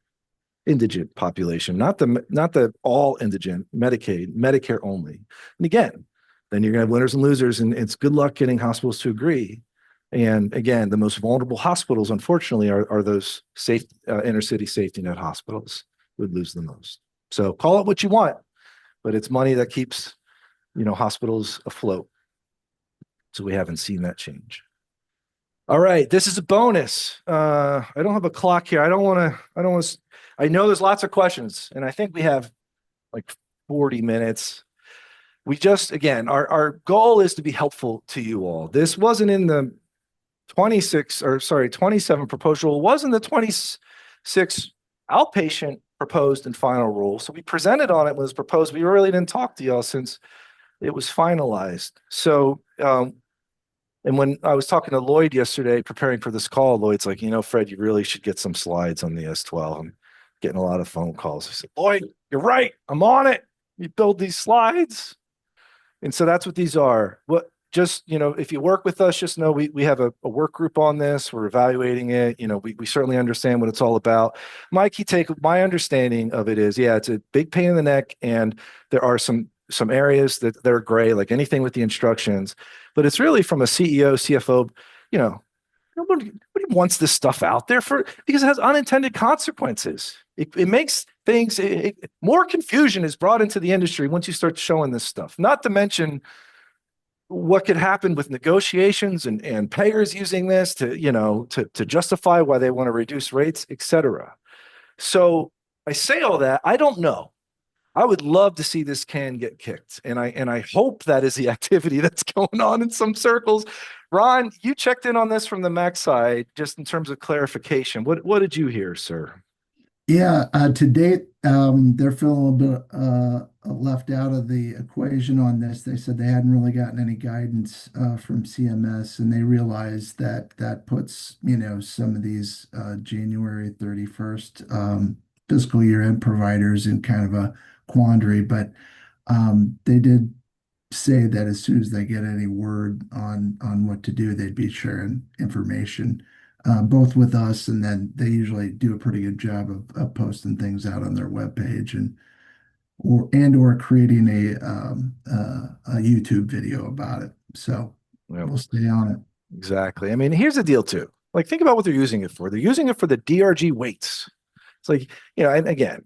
indigent population, not the all indigent, Medicaid, Medicare only. And again, then you're going to have winners and losers, and it's good luck getting hospitals to agree. And again, the most vulnerable hospitals, unfortunately, are those inner city safety net hospitals who would lose the most. So call it what you want, but it's money that keeps, hospitals afloat. So we haven't seen that change. All right, this is a bonus. I don't have a clock here. I know there's lots of questions, and I think we have like 40 minutes. We just, again, our goal is to be helpful to you all. This wasn't in the 27 proposal, wasn't the 26 outpatient proposed and final rule. So we presented on it when it was proposed. We really didn't talk to y'all since it was finalized. So, and when I was talking to Lloyd yesterday, preparing for this call, Lloyd's like, Fred, you really should get some slides on the S12. I'm getting a lot of phone calls. I said, Lloyd, you're right. I'm on it. You build these slides. And so that's what these are. If you work with us, just know we have a work group on this. We're evaluating it. We certainly understand what it's all about. My understanding of it is, it's a big pain in the neck, and there are some areas that are gray, like anything with the instructions. But it's really from a CEO, CFO, nobody wants this stuff out there because it has unintended consequences. It makes things, more confusion is brought into the industry once you start showing this stuff. Not to mention what could happen with negotiations and payers using this to justify why they want to reduce rates, et cetera. So I say all that, I don't know. I would love to see this can get kicked. And I hope that is the activity that's going on in some circles. Ron, you checked in on this from the MAC side, just in terms of clarification. What did you hear, sir? Yeah, to date, they're feeling a little bit left out of the equation on this. They said they hadn't really gotten any guidance from CMS, and they realized that that puts, some of these January 31st fiscal year end providers in kind of a quandary. But they did say that as soon as they get any word on what to do, they'd be sharing information both with us, and then they usually do a pretty good job of posting things out on their webpage or creating a YouTube video about it. So Yep. we'll stay on it. Exactly. I mean, here's the deal too. Like, think about what they're using it for. They're using it for the DRG weights. It's like, and again,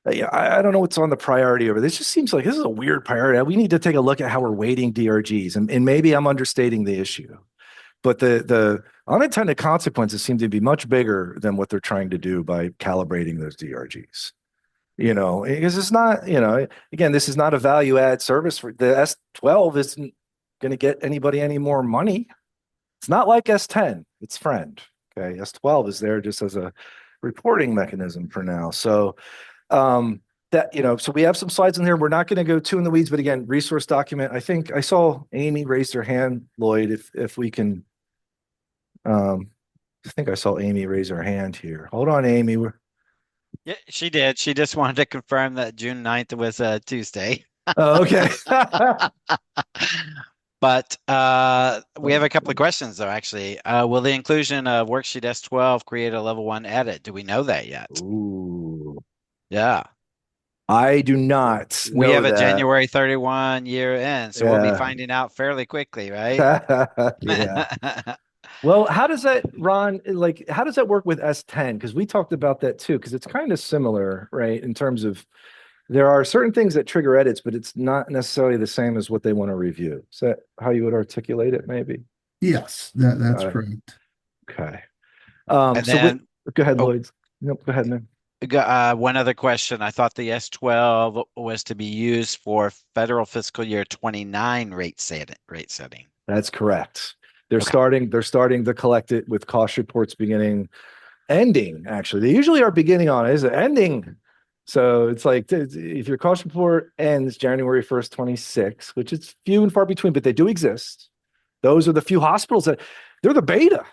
I don't know what's on the priority over this. It just seems like this is a weird priority. We need to take a look at how we're weighting DRGs, and maybe I'm understating the issue. But the unintended consequences seem to be much bigger than what they're trying to do by calibrating those DRGs. Because it's not, again, this is not a value add service for the S12 isn't going to get anybody any more money. It's not like S10, it's friend. Okay. S12 is there just as a reporting mechanism for now. So so we have some slides in there. We're not going to go too in the weeds, but again, resource document. I think I saw Amy raise her hand, Lloyd, if we can. I think I saw Amy raise her hand here. Hold on, Amy. Yeah, she did. She just wanted to confirm that June 9th was a Tuesday. Oh, okay. But we have a couple of questions, though, actually. Will the inclusion of worksheet S12 create a level 1 edit? Do we know that yet? Ooh. Yeah. I do not We know have a that. January 31 year end, so we'll be finding out fairly quickly, right? Yeah. Well, how does that, Ron, how does that work with S10? Because we talked about that too, because it's kind of similar, right? In terms of there are certain things that trigger edits, but it's not necessarily the same as what they want to review. Is that how you would articulate it, maybe? Yes, that's correct. Okay. And then, go ahead, Lloyd. Nope, go ahead, man. One other question. I thought the S12 was to be used for federal fiscal year 29 rate setting. That's correct. They're starting to collect it with cost reports ending, actually. They usually are beginning on it. Is it ending? So it's like if your cost report ends January 1st, 26, which is few and far between, but they do exist. Those are the few hospitals that they're the beta,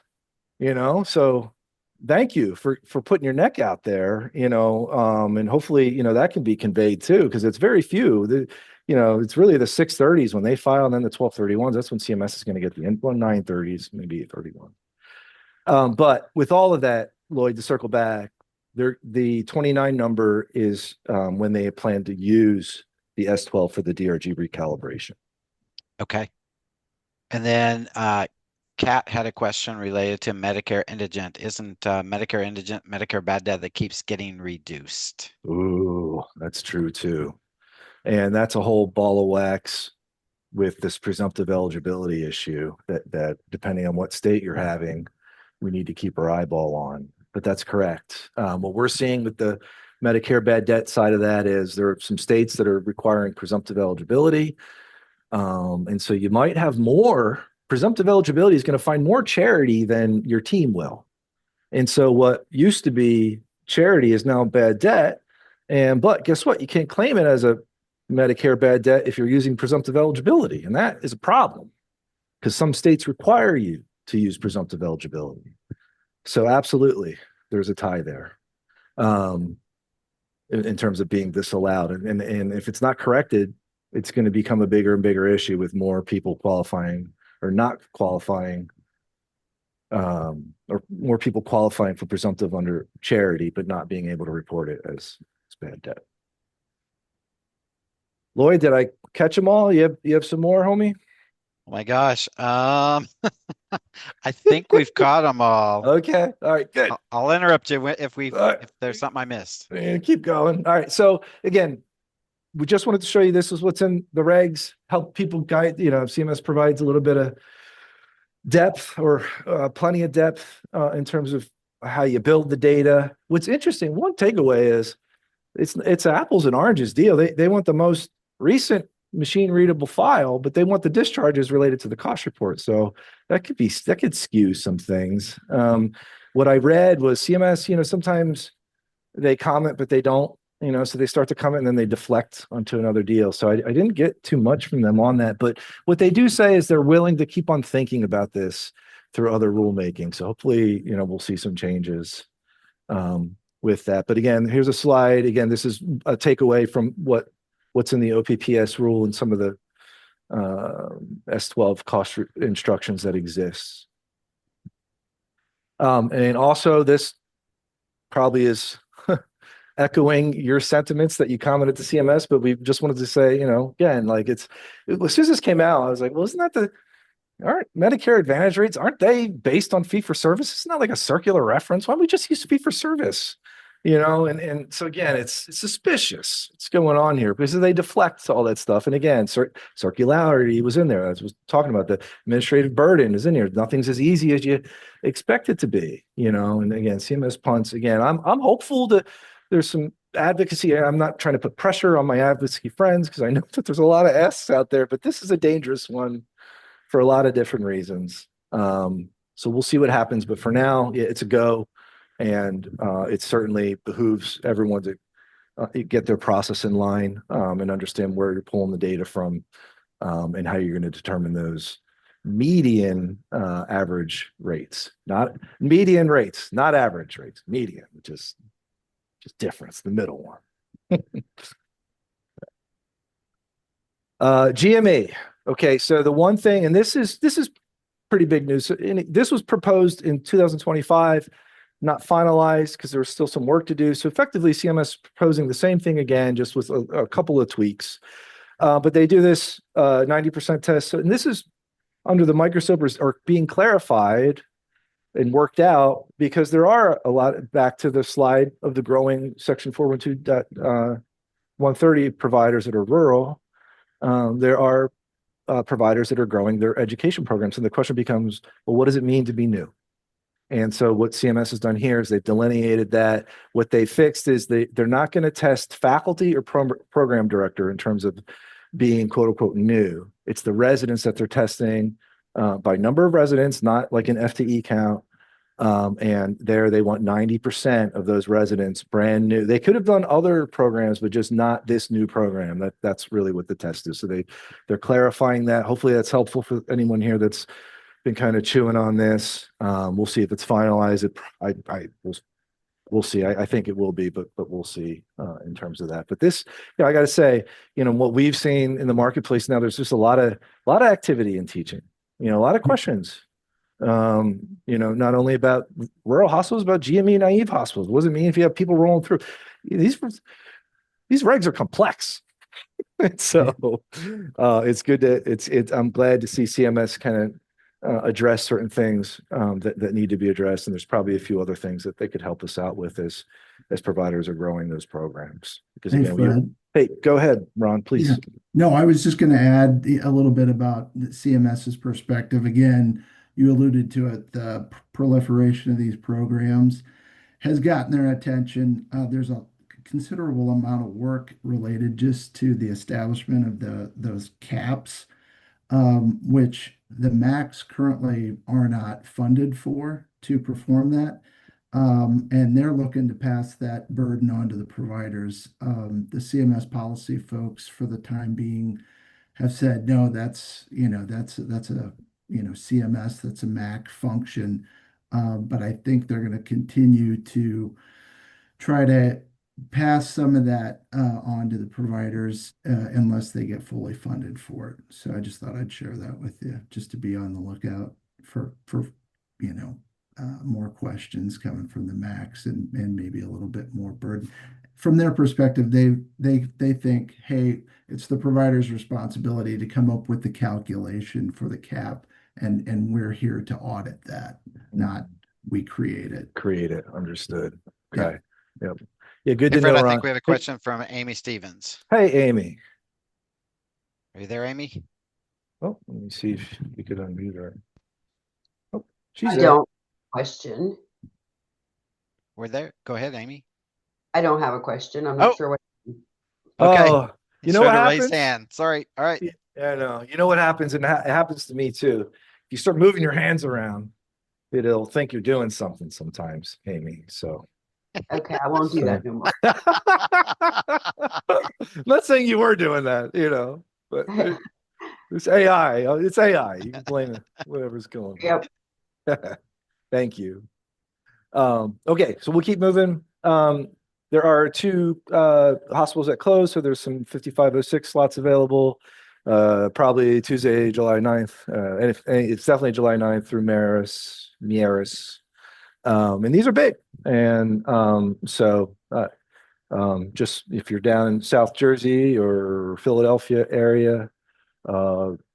so thank you for putting your neck out there, and hopefully, that can be conveyed too, because it's very few. It's really the 630s when they file, and then the 1231s. That's when CMS is going to get the 930s, maybe 831. But with all of that, Lloyd, to circle back, the 29 number is when they plan to use the S12 for the DRG recalibration. Okay. And then Kat had a question related to Medicare indigent. Isn't Medicare indigent Medicare bad debt that keeps getting reduced? Ooh, that's true too. And that's a whole ball of wax with this presumptive eligibility issue that depending on what state you're having, we need to keep our eyeball on. But that's correct. What we're seeing with the Medicare bad debt side of that is there are some states that are requiring presumptive eligibility. And so you might have more presumptive eligibility is going to find more charity than your team will. And so what used to be charity is now bad debt. But guess what? You can't claim it as a Medicare bad debt if you're using presumptive eligibility. And that is a problem because some states require you to use presumptive eligibility. So absolutely, there's a tie there in terms of being disallowed. And if it's not corrected, it's going to become a bigger and bigger issue with more people qualifying or not qualifying, or more people qualifying for presumptive under charity, but not being able to report it as bad debt. Lloyd, did I catch them all? You have some more, homie? Oh my gosh. I think we've caught them all. Okay. All right, good. I'll interrupt you if there's something I missed. Keep going. All right. So again, we just wanted to show you this is what's in the regs, help people guide, CMS provides a little bit of depth or plenty of depth in terms of how you build the data. What's interesting, one takeaway is it's apples and oranges deal. They want the most recent machine readable file, but they want the discharges related to the cost report. So that could skew some things. What I read was CMS, sometimes they comment, but they don't, so they start to comment and then they deflect onto another deal. So I didn't get too much from them on that, but what they do say is they're willing to keep on thinking about this through other rulemaking. So hopefully, we'll see some changes with that. But again, here's a slide. Again, this is a takeaway from what's in the OPPS rule and some of the S12 cost instructions that exist. And also this probably is echoing your sentiments that you commented to CMS, but we just wanted to say, again, like as soon as this came out, I was like, well, isn't that aren't Medicare Advantage rates, aren't they based on fee for service? It's not like a circular reference. Why don't we just use fee for service? And so again, it's suspicious. What's going on here because they deflect all that stuff. And again, circularity was in there. I was talking about the administrative burden is in here. Nothing's as easy as you expect it to be, and again, CMS punts. Again, I'm hopeful that there's some advocacy. I'm not trying to put pressure on my advocacy friends because I know that there's a lot of S's out there, but this is a dangerous one for a lot of different reasons. So we'll see what happens. But for now, yeah, it's a go. And it certainly behooves everyone to get their process in line and understand where you're pulling the data from and how you're going to determine those median average rates, not median rates, not average rates, median, which is just difference, the middle one. GME. Okay, so the one thing, and this is pretty big news. This was proposed in 2025. Not finalized because there was still some work to do. So effectively, CMS proposing the same thing again, just with a couple of tweaks. But they do this 90% test. So, and this is under the microscope or being clarified and worked out because there are a lot, back to the slide of the growing section 412.130 providers that are rural. There are providers that are growing their education programs. And the question becomes, well, what does it mean to be new? And so what CMS has done here is they've delineated that. What they fixed is they're not going to test faculty or program director in terms of being quote unquote new. It's the residents that they're testing by number of residents, not like an FTE count. And there they want 90% of those residents brand new. They could have done other programs, but just not this new program. That's really what the test is. So they're clarifying that. Hopefully that's helpful for anyone here that's been kind of chewing on this. We'll see if it's finalized. We'll see. I think it will be, but we'll see in terms of that. But this, I got to say, what we've seen in the marketplace now, there's just a lot of activity in teaching. A lot of questions. Not only about rural hospitals, about GME naive hospitals. What does it mean if you have people rolling through? These regs are complex. So it's good to I'm glad to see CMS kind of address certain things that need to be addressed. And there's probably a few other things that they could help us out with as providers are growing those programs. Because again, hey, go ahead, Ron, please. Yeah. No, I was just going to add a little bit about the CMS's perspective. Again, you alluded to it, the proliferation of these programs has gotten their attention. There's a considerable amount of work related just to the establishment of those caps, which the MACs currently are not funded for to perform that. And they're looking to pass that burden on to the providers. The CMS policy folks, for the time being, have said, no, that's a CMS, that's a MAC function. But I think they're going to continue to try to pass some of that on to the providers unless they get fully funded for it. So I just thought I'd share that with you, just to be on the lookout for more questions coming from the MACs and maybe a little bit more burden. From their perspective, they think, hey, it's the provider's responsibility to come up with the calculation for the cap, and we're here to audit that, not we create it. Understood. Okay. Yep. Yeah, good Hey, to Fred, know, I Ron. think we have a question from Amy Stevens. Hey, Amy. Are you there, Amy? Oh, let me see if you could unmute her. Oh, I she's there. don't question. We're there. Go ahead, Amy. I don't have a question. I'm not sure what. Okay. Oh, you know what happens? Raise hand. Sorry. All right. Yeah, no. You know what happens, and it happens to me too. If you start moving your hands around, it'll think you're doing something sometimes, Amy. So Okay, I won't do that no more. I'm not saying you were doing that, but it's AI. It's AI. You can blame it, whatever's going on. Yep. Thank you. Okay, so we'll keep moving. There are two hospitals that close, so there's some 5506 slots available. Probably Tuesday, July 9th. And it's definitely July 9th through Mieres. And these are big. And just if you're down in South Jersey or Philadelphia area,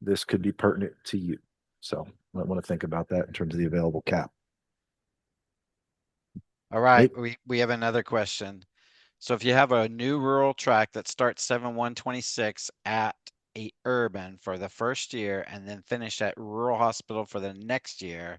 this could be pertinent to you. So I want to think about that in terms of the available cap. All right, we have another question. So if you have a new rural track that starts 7/1/26 at a urban for the first year and then finish at rural hospital for the next year,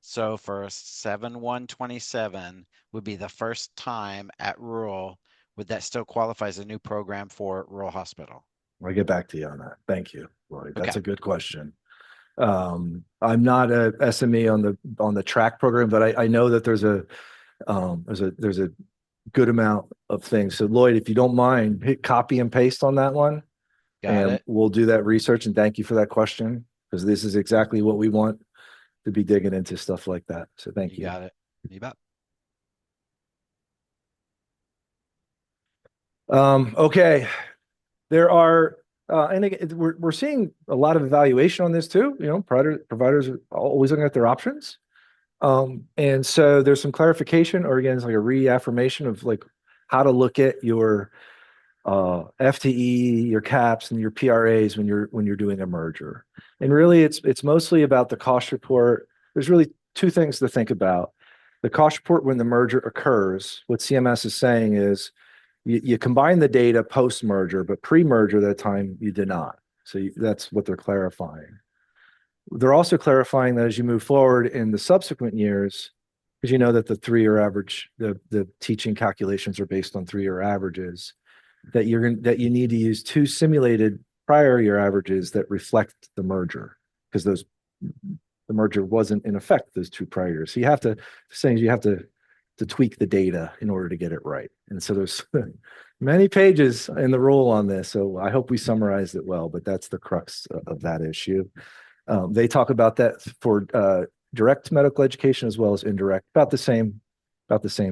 so for 7/1/27 would be the first time at rural, would that still qualify as a new program for rural hospital? I'll get back to you on that. Thank you, Lloyd. That's Okay. a good question. I'm not a SME on the track program, but I know that there's a good amount of things. So Lloyd, if you don't mind, hit copy and paste on that one. Got it. We'll do that research, and thank you for that question, because this is exactly what we want to be digging into stuff like that. So thank you. You got it. You bet. Okay. There are and again, we're seeing a lot of evaluation on this too. Providers are always looking at their options. And so there's some clarification, or again, it's like a reaffirmation of like how to look at your FTE, your caps, and your PRAs when you're doing a merger. And really, it's mostly about the cost report. There's really two things to think about. The cost report when the merger occurs, what CMS is saying is you combine the data post-merger, but pre-merger that time you did not. So that's what they're clarifying. They're also clarifying that as you move forward in the subsequent years, because you know that the 3-year average, the teaching calculations are based on 3-year averages, that you need to use 2 simulated prior year averages that reflect the merger, because the merger wasn't in effect those 2 prior years. So you have to tweak the data in order to get it right. And so there's many pages in the rule on this. So I hope we summarized it well, but that's the crux of that issue. They talk about that for direct medical education as well as indirect, about the same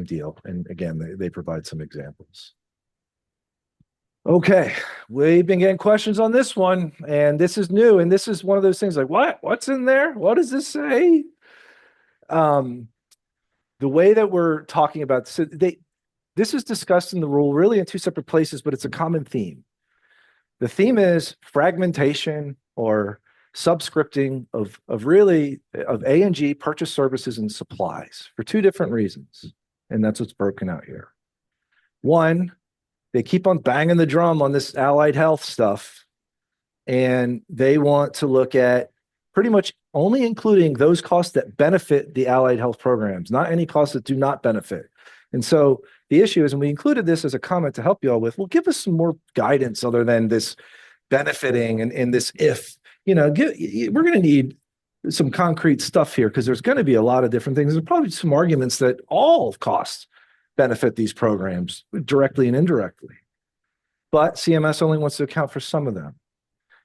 deal. And again, they provide some examples. Okay, we've been getting questions on this one, and this is new. And this is one of those things like, what's in there? What does this say? The way that we're talking about, this is discussed in the rule really in 2 separate places, but it's a common theme. The theme is fragmentation or subscripting of A&G purchase services and supplies for 2 different reasons. And that's what's broken out here. One, they keep on banging the drum on this allied health stuff, and they want to look at pretty much only including those costs that benefit the allied health programs, not any costs that do not benefit. And so the issue is, and we included this as a comment to help you all with, well, give us some more guidance other than this benefiting and this if. We're going to need some concrete stuff here, because there's going to be a lot of different things. There's probably some arguments that all costs benefit these programs directly and indirectly. But CMS only wants to account for some of them.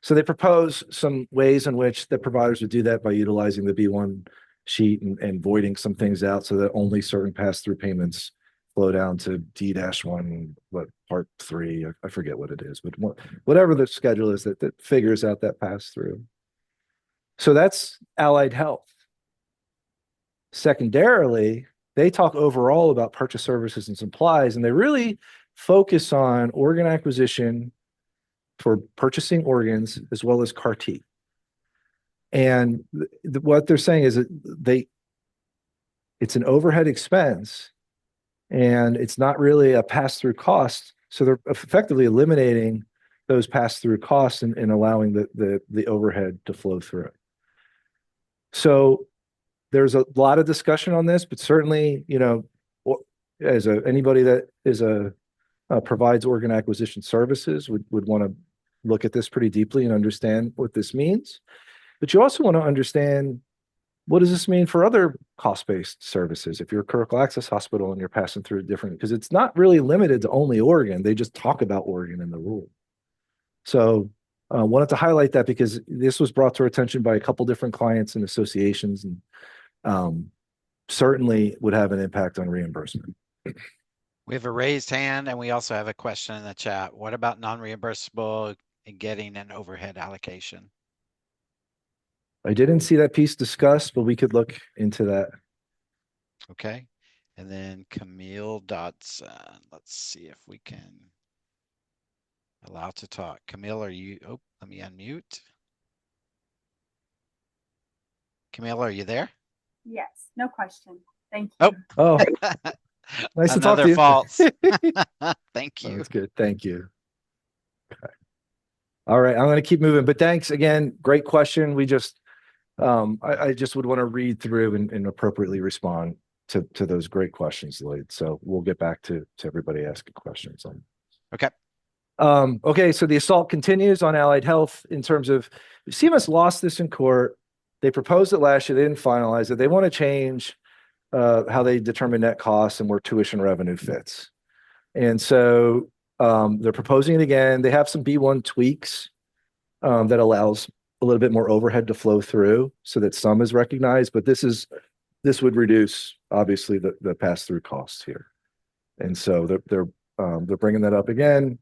So they propose some ways in which the providers would do that by utilizing the B1 sheet and voiding some things out so that only certain pass-through payments flow down to D-1, part 3, I forget what it is, but whatever the schedule is that figures out that pass-through. So that's allied health. Secondarily, they talk overall about purchase services and supplies, and they really focus on organ acquisition for purchasing organs as well as CAR T. And what they're saying is that it's an overhead expense and it's not really a pass-through cost. So they're effectively eliminating those pass-through costs and allowing the overhead to flow through. So there's a lot of discussion on this, but certainly, as anybody that provides organ acquisition services would want to look at this pretty deeply and understand what this means. But you also want to understand what does this mean for other cost-based services? If you're a critical access hospital and you're passing through different, because it's not really limited to only Oregon. They just talk about Oregon in the rule. So wanted to highlight that because this was brought to our attention by a couple different clients and associations, and certainly would have an impact on reimbursement. We have a raised hand, and we also have a question in the chat. What about non-reimbursable and getting an overhead allocation? I didn't see that piece discussed, but we could look into that. Okay. And then Camille Dodson. Let's see if we can allow to talk. Camille, are you, oh, let me unmute. Camille, are you there? Yes, no question. Thank you. Oh, nice to talk to you. False. Thank you. That's good. Thank you. Okay. All right. I'm going to keep moving, but thanks again. Great question. We just, I just would want to read through and appropriately respond to those great questions, Lloyd. So we'll get back to everybody asking questions on. Okay. Okay. So the assault continues on Allied Health in terms of CMS lost this in court. They proposed it last year. They didn't finalize it. They want to change how they determine net costs and where tuition revenue fits. And so they're proposing it again. They have some B1 tweaks that allows a little bit more overhead to flow through so that some is recognized, but this would reduce obviously the pass-through costs here. And so they're bringing that up again,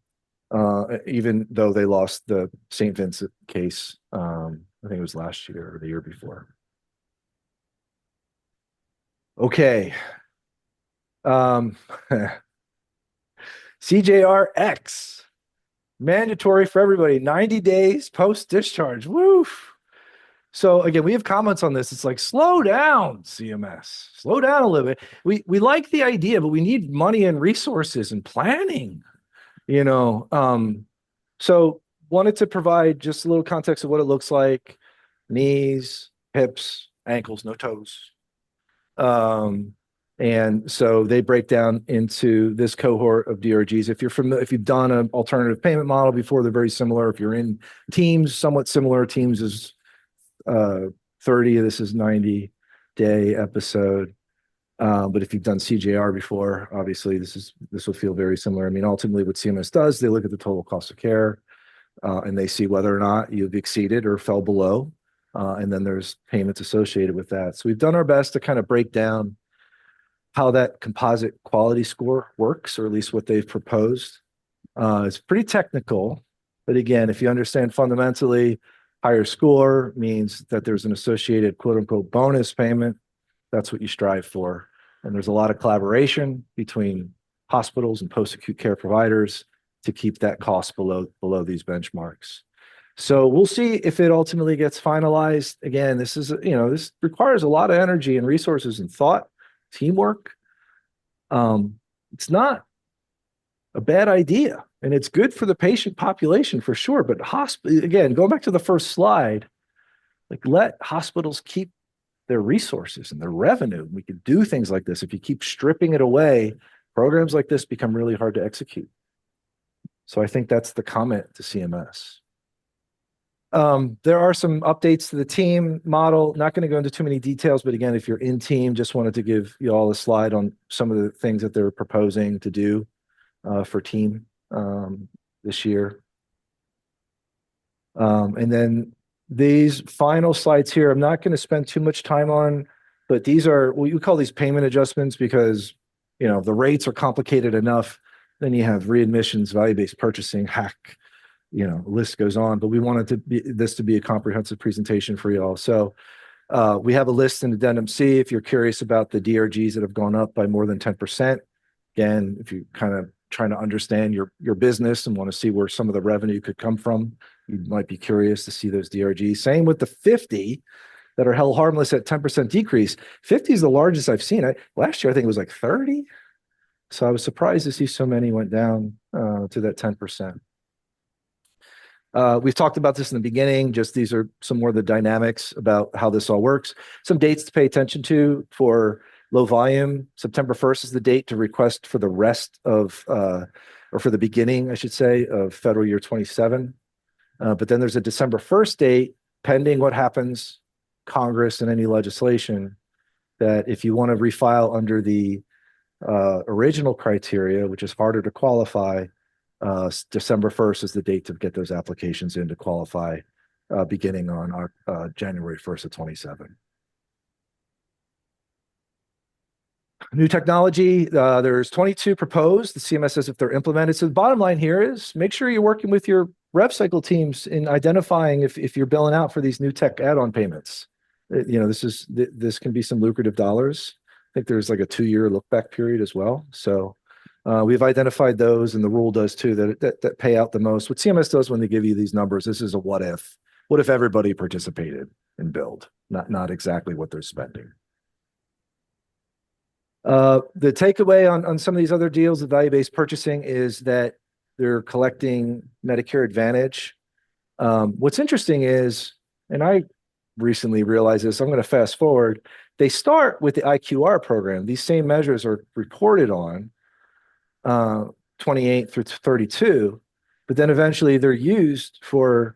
even though they lost the St. Vincent case. I think it was last year or the year before. Okay. CJRX, mandatory for everybody, 90 days post-discharge. Woof. So again, we have comments on this. It's like, slow down, CMS. Slow down a little bit. We like the idea, but we need money and resources and planning, you know. So wanted to provide just a little context of what it looks like. Knees, hips, ankles, no toes. And so they break down into this cohort of DRGs. If you're familiar, if you've done an alternative payment model before, they're very similar. If you're in Teams, somewhat similar. Teams is 30. This is 90-day episode. But if you've done CJR before, obviously this will feel very similar. I mean, ultimately, what CMS does, they look at the total cost of care, and they see whether or not you've exceeded or fell below, and then there's payments associated with that. So we've done our best to kind of break down how that composite quality score works, or at least what they've proposed. It's pretty technical, but again, if you understand fundamentally, higher score means that there's an associated quote unquote bonus payment. That's what you strive for. And there's a lot of collaboration between hospitals and post-acute care providers to keep that cost below these benchmarks. So we'll see if it ultimately gets finalized. Again, this is, this requires a lot of energy and resources and thought, teamwork. It's not a bad idea, and it's good for the patient population for sure. But again, going back to the first slide, like, let hospitals keep their resources and their revenue. We could do things like this. If you keep stripping it away, programs like this become really hard to execute. So I think that's the comment to CMS. There are some updates to the team model. Not going to go into too many details, but again, if you're in team, just wanted to give you all a slide on some of the things that they're proposing to do for team this year. And then these final slides here, I'm not going to spend too much time on, but these are, we call these payment adjustments because, the rates are complicated enough. Then you have readmissions, value-based purchasing, HAC, the list goes on, but we wanted this to be a comprehensive presentation for you all. So we have a list in Addendum C if you're curious about the DRGs that have gone up by more than 10%. Again, if you kind of trying to understand your business and want to see where some of the revenue could come from, you might be curious to see those DRGs. Same with the 50 that are held harmless at 10% decrease. 50 is the largest I've seen. Last year, I think it was like 30. So I was surprised to see so many went down to that 10%. We've talked about this in the beginning. Just these are some more of the dynamics about how this all works. Some dates to pay attention to for low volume. September 1st is the date to request for the rest of, or for the beginning, I should say, of federal year 27. But then there's a December 1st date, pending what happens Congress and any legislation that if you want to refile under the original criteria, which is harder to qualify, December 1st is the date to get those applications in to qualify, beginning on January 1st of 27. New technology, there's 22 proposed. The CMS says if they're implemented. So the bottom line here is make sure you're working with your rev cycle teams in identifying if you're billing out for these new tech add-on payments. This can be some lucrative dollars. I think there's like a 2-year look back period as well. So we've identified those, and the rule does too, that pay out the most. What CMS does when they give you these numbers, this is a what if. What if everybody participated and billed? Not exactly what they're spending. The takeaway on some of these other deals of value-based purchasing is that they're collecting Medicare Advantage. What's interesting is, and I recently realized this, I'm going to fast forward. They start with the IQR program. These same measures are reported on 28 through 32, but then eventually they're used for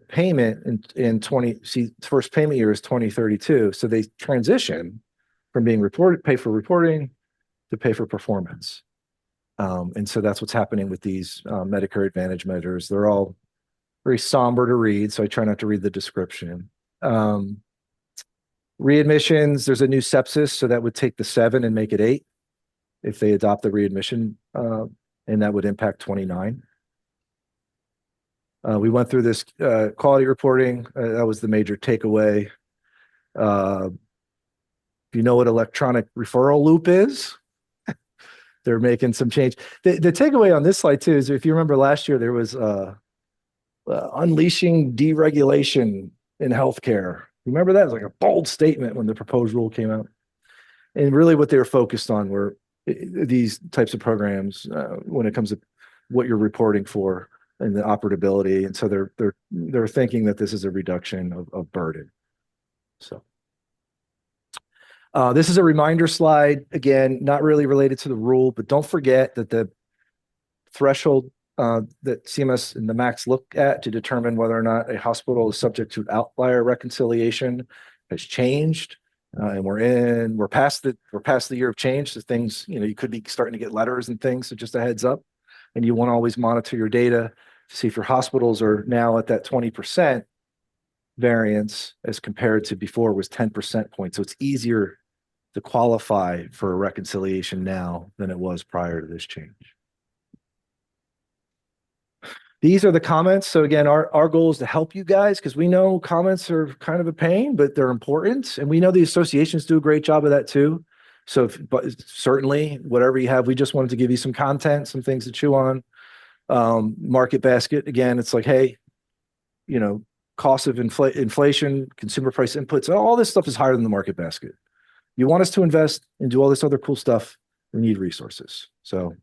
payment in 20. See, first payment year is 2032. So they transition from being pay for reporting to pay for performance. And so that's what's happening with these Medicare Advantage measures. They're all very somber to read, so I try not to read the description. Readmissions, there's a new sepsis, so that would take the 7 and make it 8 if they adopt the readmission, and that would impact 29. We went through this quality reporting. That was the major takeaway. If you know what electronic referral loop is, they're making some change. The takeaway on this slide too is, if you remember last year, there was unleashing deregulation in healthcare. Remember that? It was like a bold statement when the proposed rule came out. And really what they were focused on were these types of programs when it comes to what you're reporting for and the operability. And so they're thinking that this is a reduction of burden. So this is a reminder slide. Again, not really related to the rule, but don't forget that the threshold that CMS and the MACs look at to determine whether or not a hospital is subject to outlier reconciliation has changed. And we're past the year of change. So things, you could be starting to get letters and things. So just a heads up. And you want to always monitor your data to see if your hospitals are now at that 20% variance as compared to before was 10% points. So it's easier to qualify for a reconciliation now than it was prior to this change. These are the comments. So again, our goal is to help you guys because we know comments are kind of a pain, but they're important. And we know the associations do a great job of that too. So but certainly whatever you have, we just wanted to give you some content, some things to chew on. Market basket, again, it's like, hey, cost of inflation, consumer price inputs, all this stuff is higher than the market basket. You want us to invest and do all this other cool stuff, we need resources. So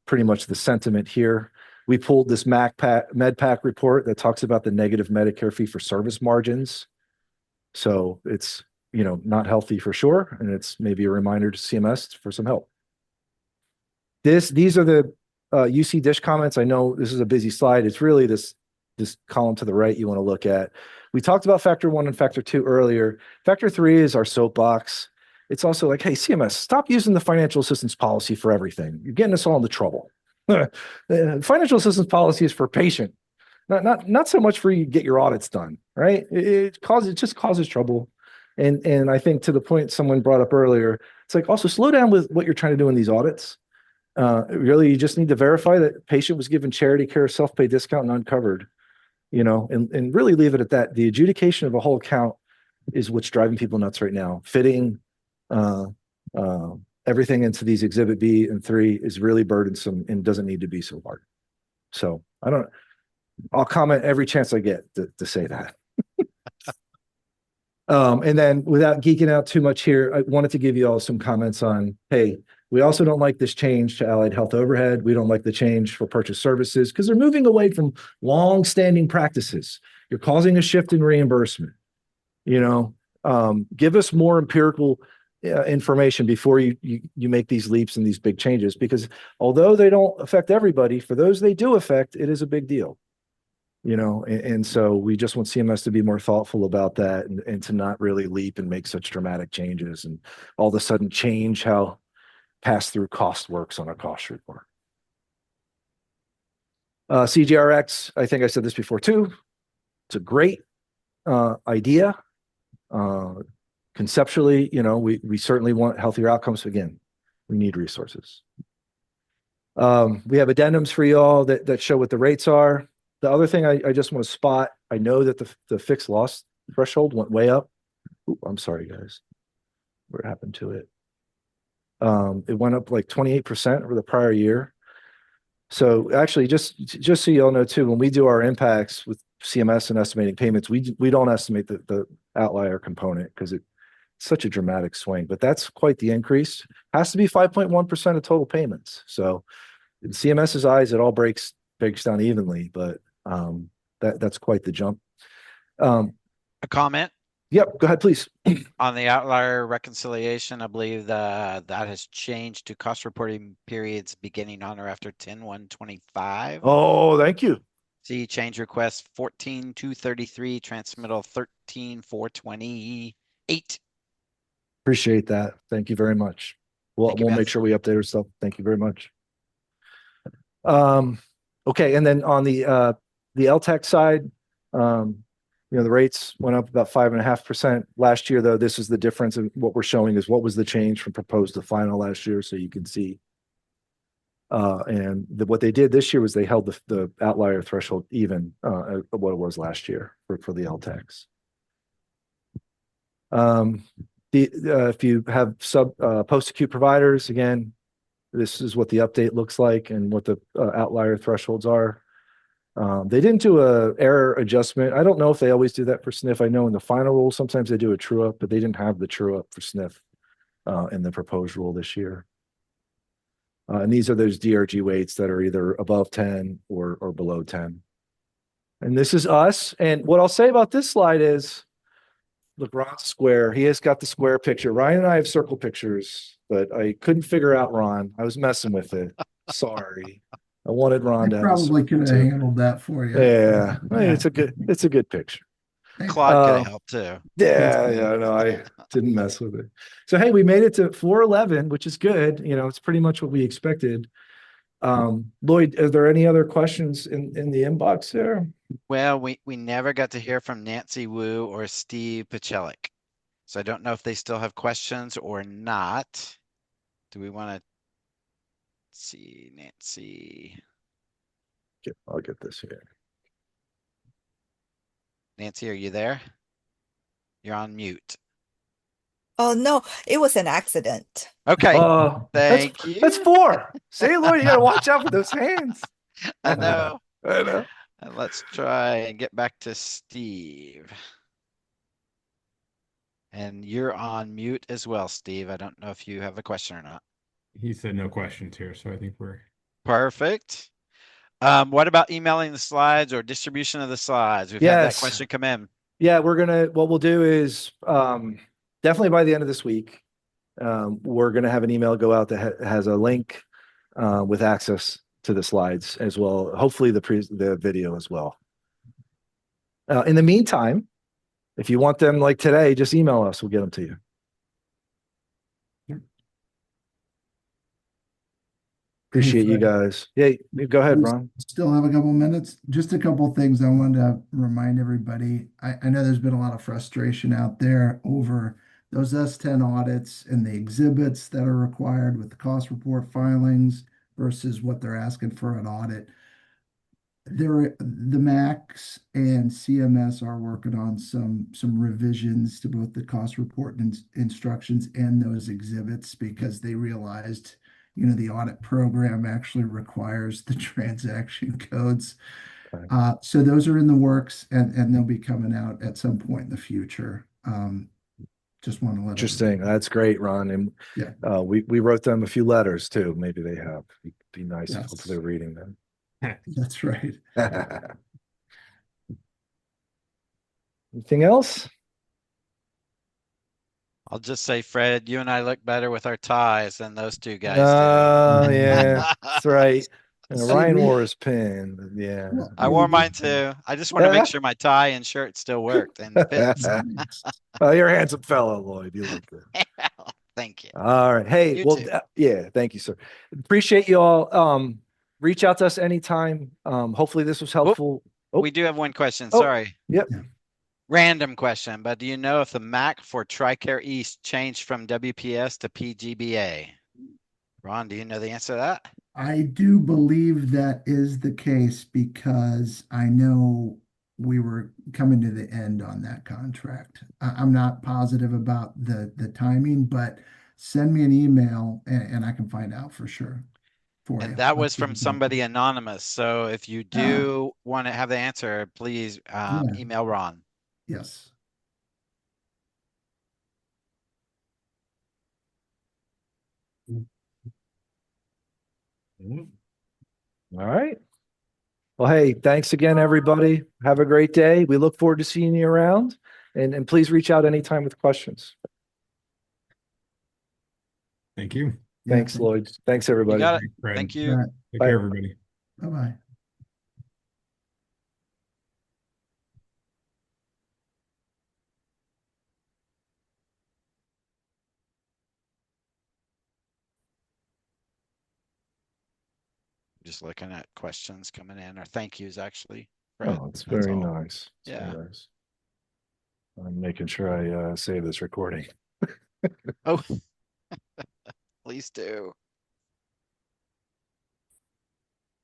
pretty much the sentiment here. We pulled this MedPAC report that talks about the negative Medicare fee for service margins. So it's, not healthy for sure. And it's maybe a reminder to CMS for some help. These are the UC Dish comments. I know this is a busy slide. It's really this column to the right you want to look at. We talked about factor 1 and factor 2 earlier. Factor 3 is our soapbox. It's also like, hey, CMS, stop using the financial assistance policy for everything. You're getting us all into trouble. Financial assistance policy is for patient, not so much for you to get your audits done, right? It just causes trouble. And I think to the point someone brought up earlier, it's like also slow down with what you're trying to do in these audits. Really, you just need to verify that patient was given charity care, self-pay discount, and uncovered, and really leave it at that. The adjudication of a whole account is what's driving people nuts right now. Fitting everything into these exhibit B and 3 is really burdensome and doesn't need to be so hard. So I'll comment every chance I get to say that. And then without geeking out too much here, I wanted to give you all some comments on, hey, we also don't like this change to allied health overhead. We don't like the change for purchase services because they're moving away from long-standing practices. You're causing a shift in reimbursement. Give us more empirical information before you make these leaps and these big changes, because although they don't affect everybody, for those they do affect, it is a big deal. and so we just want CMS to be more thoughtful about that and to not really leap and make such dramatic changes and all of a sudden change how pass-through cost works on a cost report. CGRX, I think I said this before too. It's a great idea. Conceptually, we certainly want healthier outcomes. Again, we need resources. We have addendums for y'all that show what the rates are. The other thing I just want to spot, I know that the fixed loss threshold went way up. Ooh, I'm sorry, guys. What happened to it? It went up like 28% over the prior year. So actually, just so y'all know too, when we do our impacts with CMS and estimating payments, we don't estimate the outlier component because it's such a dramatic swing. But that's quite the increase. Has to be 5.1% of total payments. So in CMS's eyes, it all breaks down evenly, but that's quite the jump. A comment? Yep, go ahead, please. On the outlier reconciliation, I believe that has changed to cost reporting periods beginning on or after 10/1/25. Oh, thank you. See change request 14/2/33, transmittal 13/4/28. Appreciate that. Thank you very much. We'll make sure we update our stuff. Thank you very much. Okay, and then on the LTAC side, the rates went up about 5.5% last year, though. This is the difference in what we're showing is what was the change from proposed to final last year, so you can see. And what they did this year was they held the outlier threshold even what it was last year for the LTACs. If you have post-acute providers, again, this is what the update looks like and what the outlier thresholds are. They didn't do a error adjustment. I don't know if they always do that for SNF. I know in the final rule, sometimes they do a true up, but they didn't have the true up for SNF in the proposed rule this year. And these are those DRG weights that are either above 10 or below 10. And this is us. And what I'll say about this slide is, look, Ron's square. He has got the square picture. Ryan and I have circle pictures, but I couldn't figure out Ron. I was messing with it. Sorry. I wanted Ron to probably could have handled that for you. Yeah. It's a good picture. Claude could have helped too. Yeah, no, I didn't mess with it. So hey, we made it to 411, which is good. It's pretty much what we expected. Lloyd, are there any other questions in the inbox there? Well, we never got to hear from Nancy Wu or Steve Pachelik. So I don't know if they still have questions or not. Do we want to see Nancy? I'll get this here. Nancy, are you there? You're on mute. Oh, no, it was an accident. Okay. Thank you. That's 4. See, Lloyd, you got to watch out for those hands. I know. I know. And let's try and get back to Steve. And you're on mute as well, Steve. I don't know if you have a question or not. He said no questions here, so I think we're perfect. What about emailing the slides or distribution of the slides? We've had that question come in. Yeah, what we'll do is definitely by the end of this week, we're going to have an email go out that has a link with access to the slides as well. Hopefully the video as well. In the meantime, if you want them like today, just email us. We'll get them to you. Appreciate you guys. Yeah, go ahead, Ron. Still have a couple minutes. Just a couple things I wanted to remind everybody. I know there's been a lot of frustration out there over those S10 audits and the exhibits that are required with the cost report filings versus what they're asking for an audit. The MACs and CMS are working on some revisions to both the cost report instructions and those exhibits because they realized the audit program actually requires the transaction codes. So those are in the works and they'll be coming out at some point in the future. Just want to let Interesting. That's great, Ron. And yeah, we wrote them a few letters too. Maybe they have. It'd be nice if they're reading them. That's right. Anything else? I'll just say, Fred, you and I look better with our ties than those two guys do. Yeah, that's right. And So- Ryan wore his pin. Yeah. Well, I wore mine too. I just want to make sure my tie and shirt still worked and fits. Oh, you're a handsome fellow, Lloyd. You look good. Thank you. All right. Hey, You well, too. yeah, thank you, sir. Appreciate you all. Reach out to us anytime. Hopefully this was helpful. Oh. We do have one question. Oh. Sorry. Yep. Random question, but do you know if the MAC for TRICARE East changed from WPS to PGBA? Ron, do you know the answer to that? I do believe that is the case because I know we were coming to the end on that contract. I'm not positive about the timing, but send me an email and I can find out for sure for And you. that was from somebody anonymous. So if you do want to have the answer, please Yeah. email Ron. Yes. All right. Well, hey, thanks again, everybody. Have a great day. We look forward to seeing you around. And please reach out anytime with questions. Thank you. Yeah, Thanks, Lloyd. Thanks, everybody. You got it. Fred. Thank All you. right. Take Bye. care, everybody. Bye-bye. Just looking at questions coming in or thank yous actually. Fred, Oh, it's that's very all. nice. It's Yeah. very nice. I'm making sure I save this recording. Oh, please do.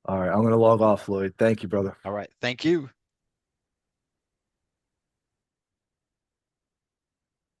All right, I'm going to log off, Lloyd. Thank you, brother. All right. Thank you.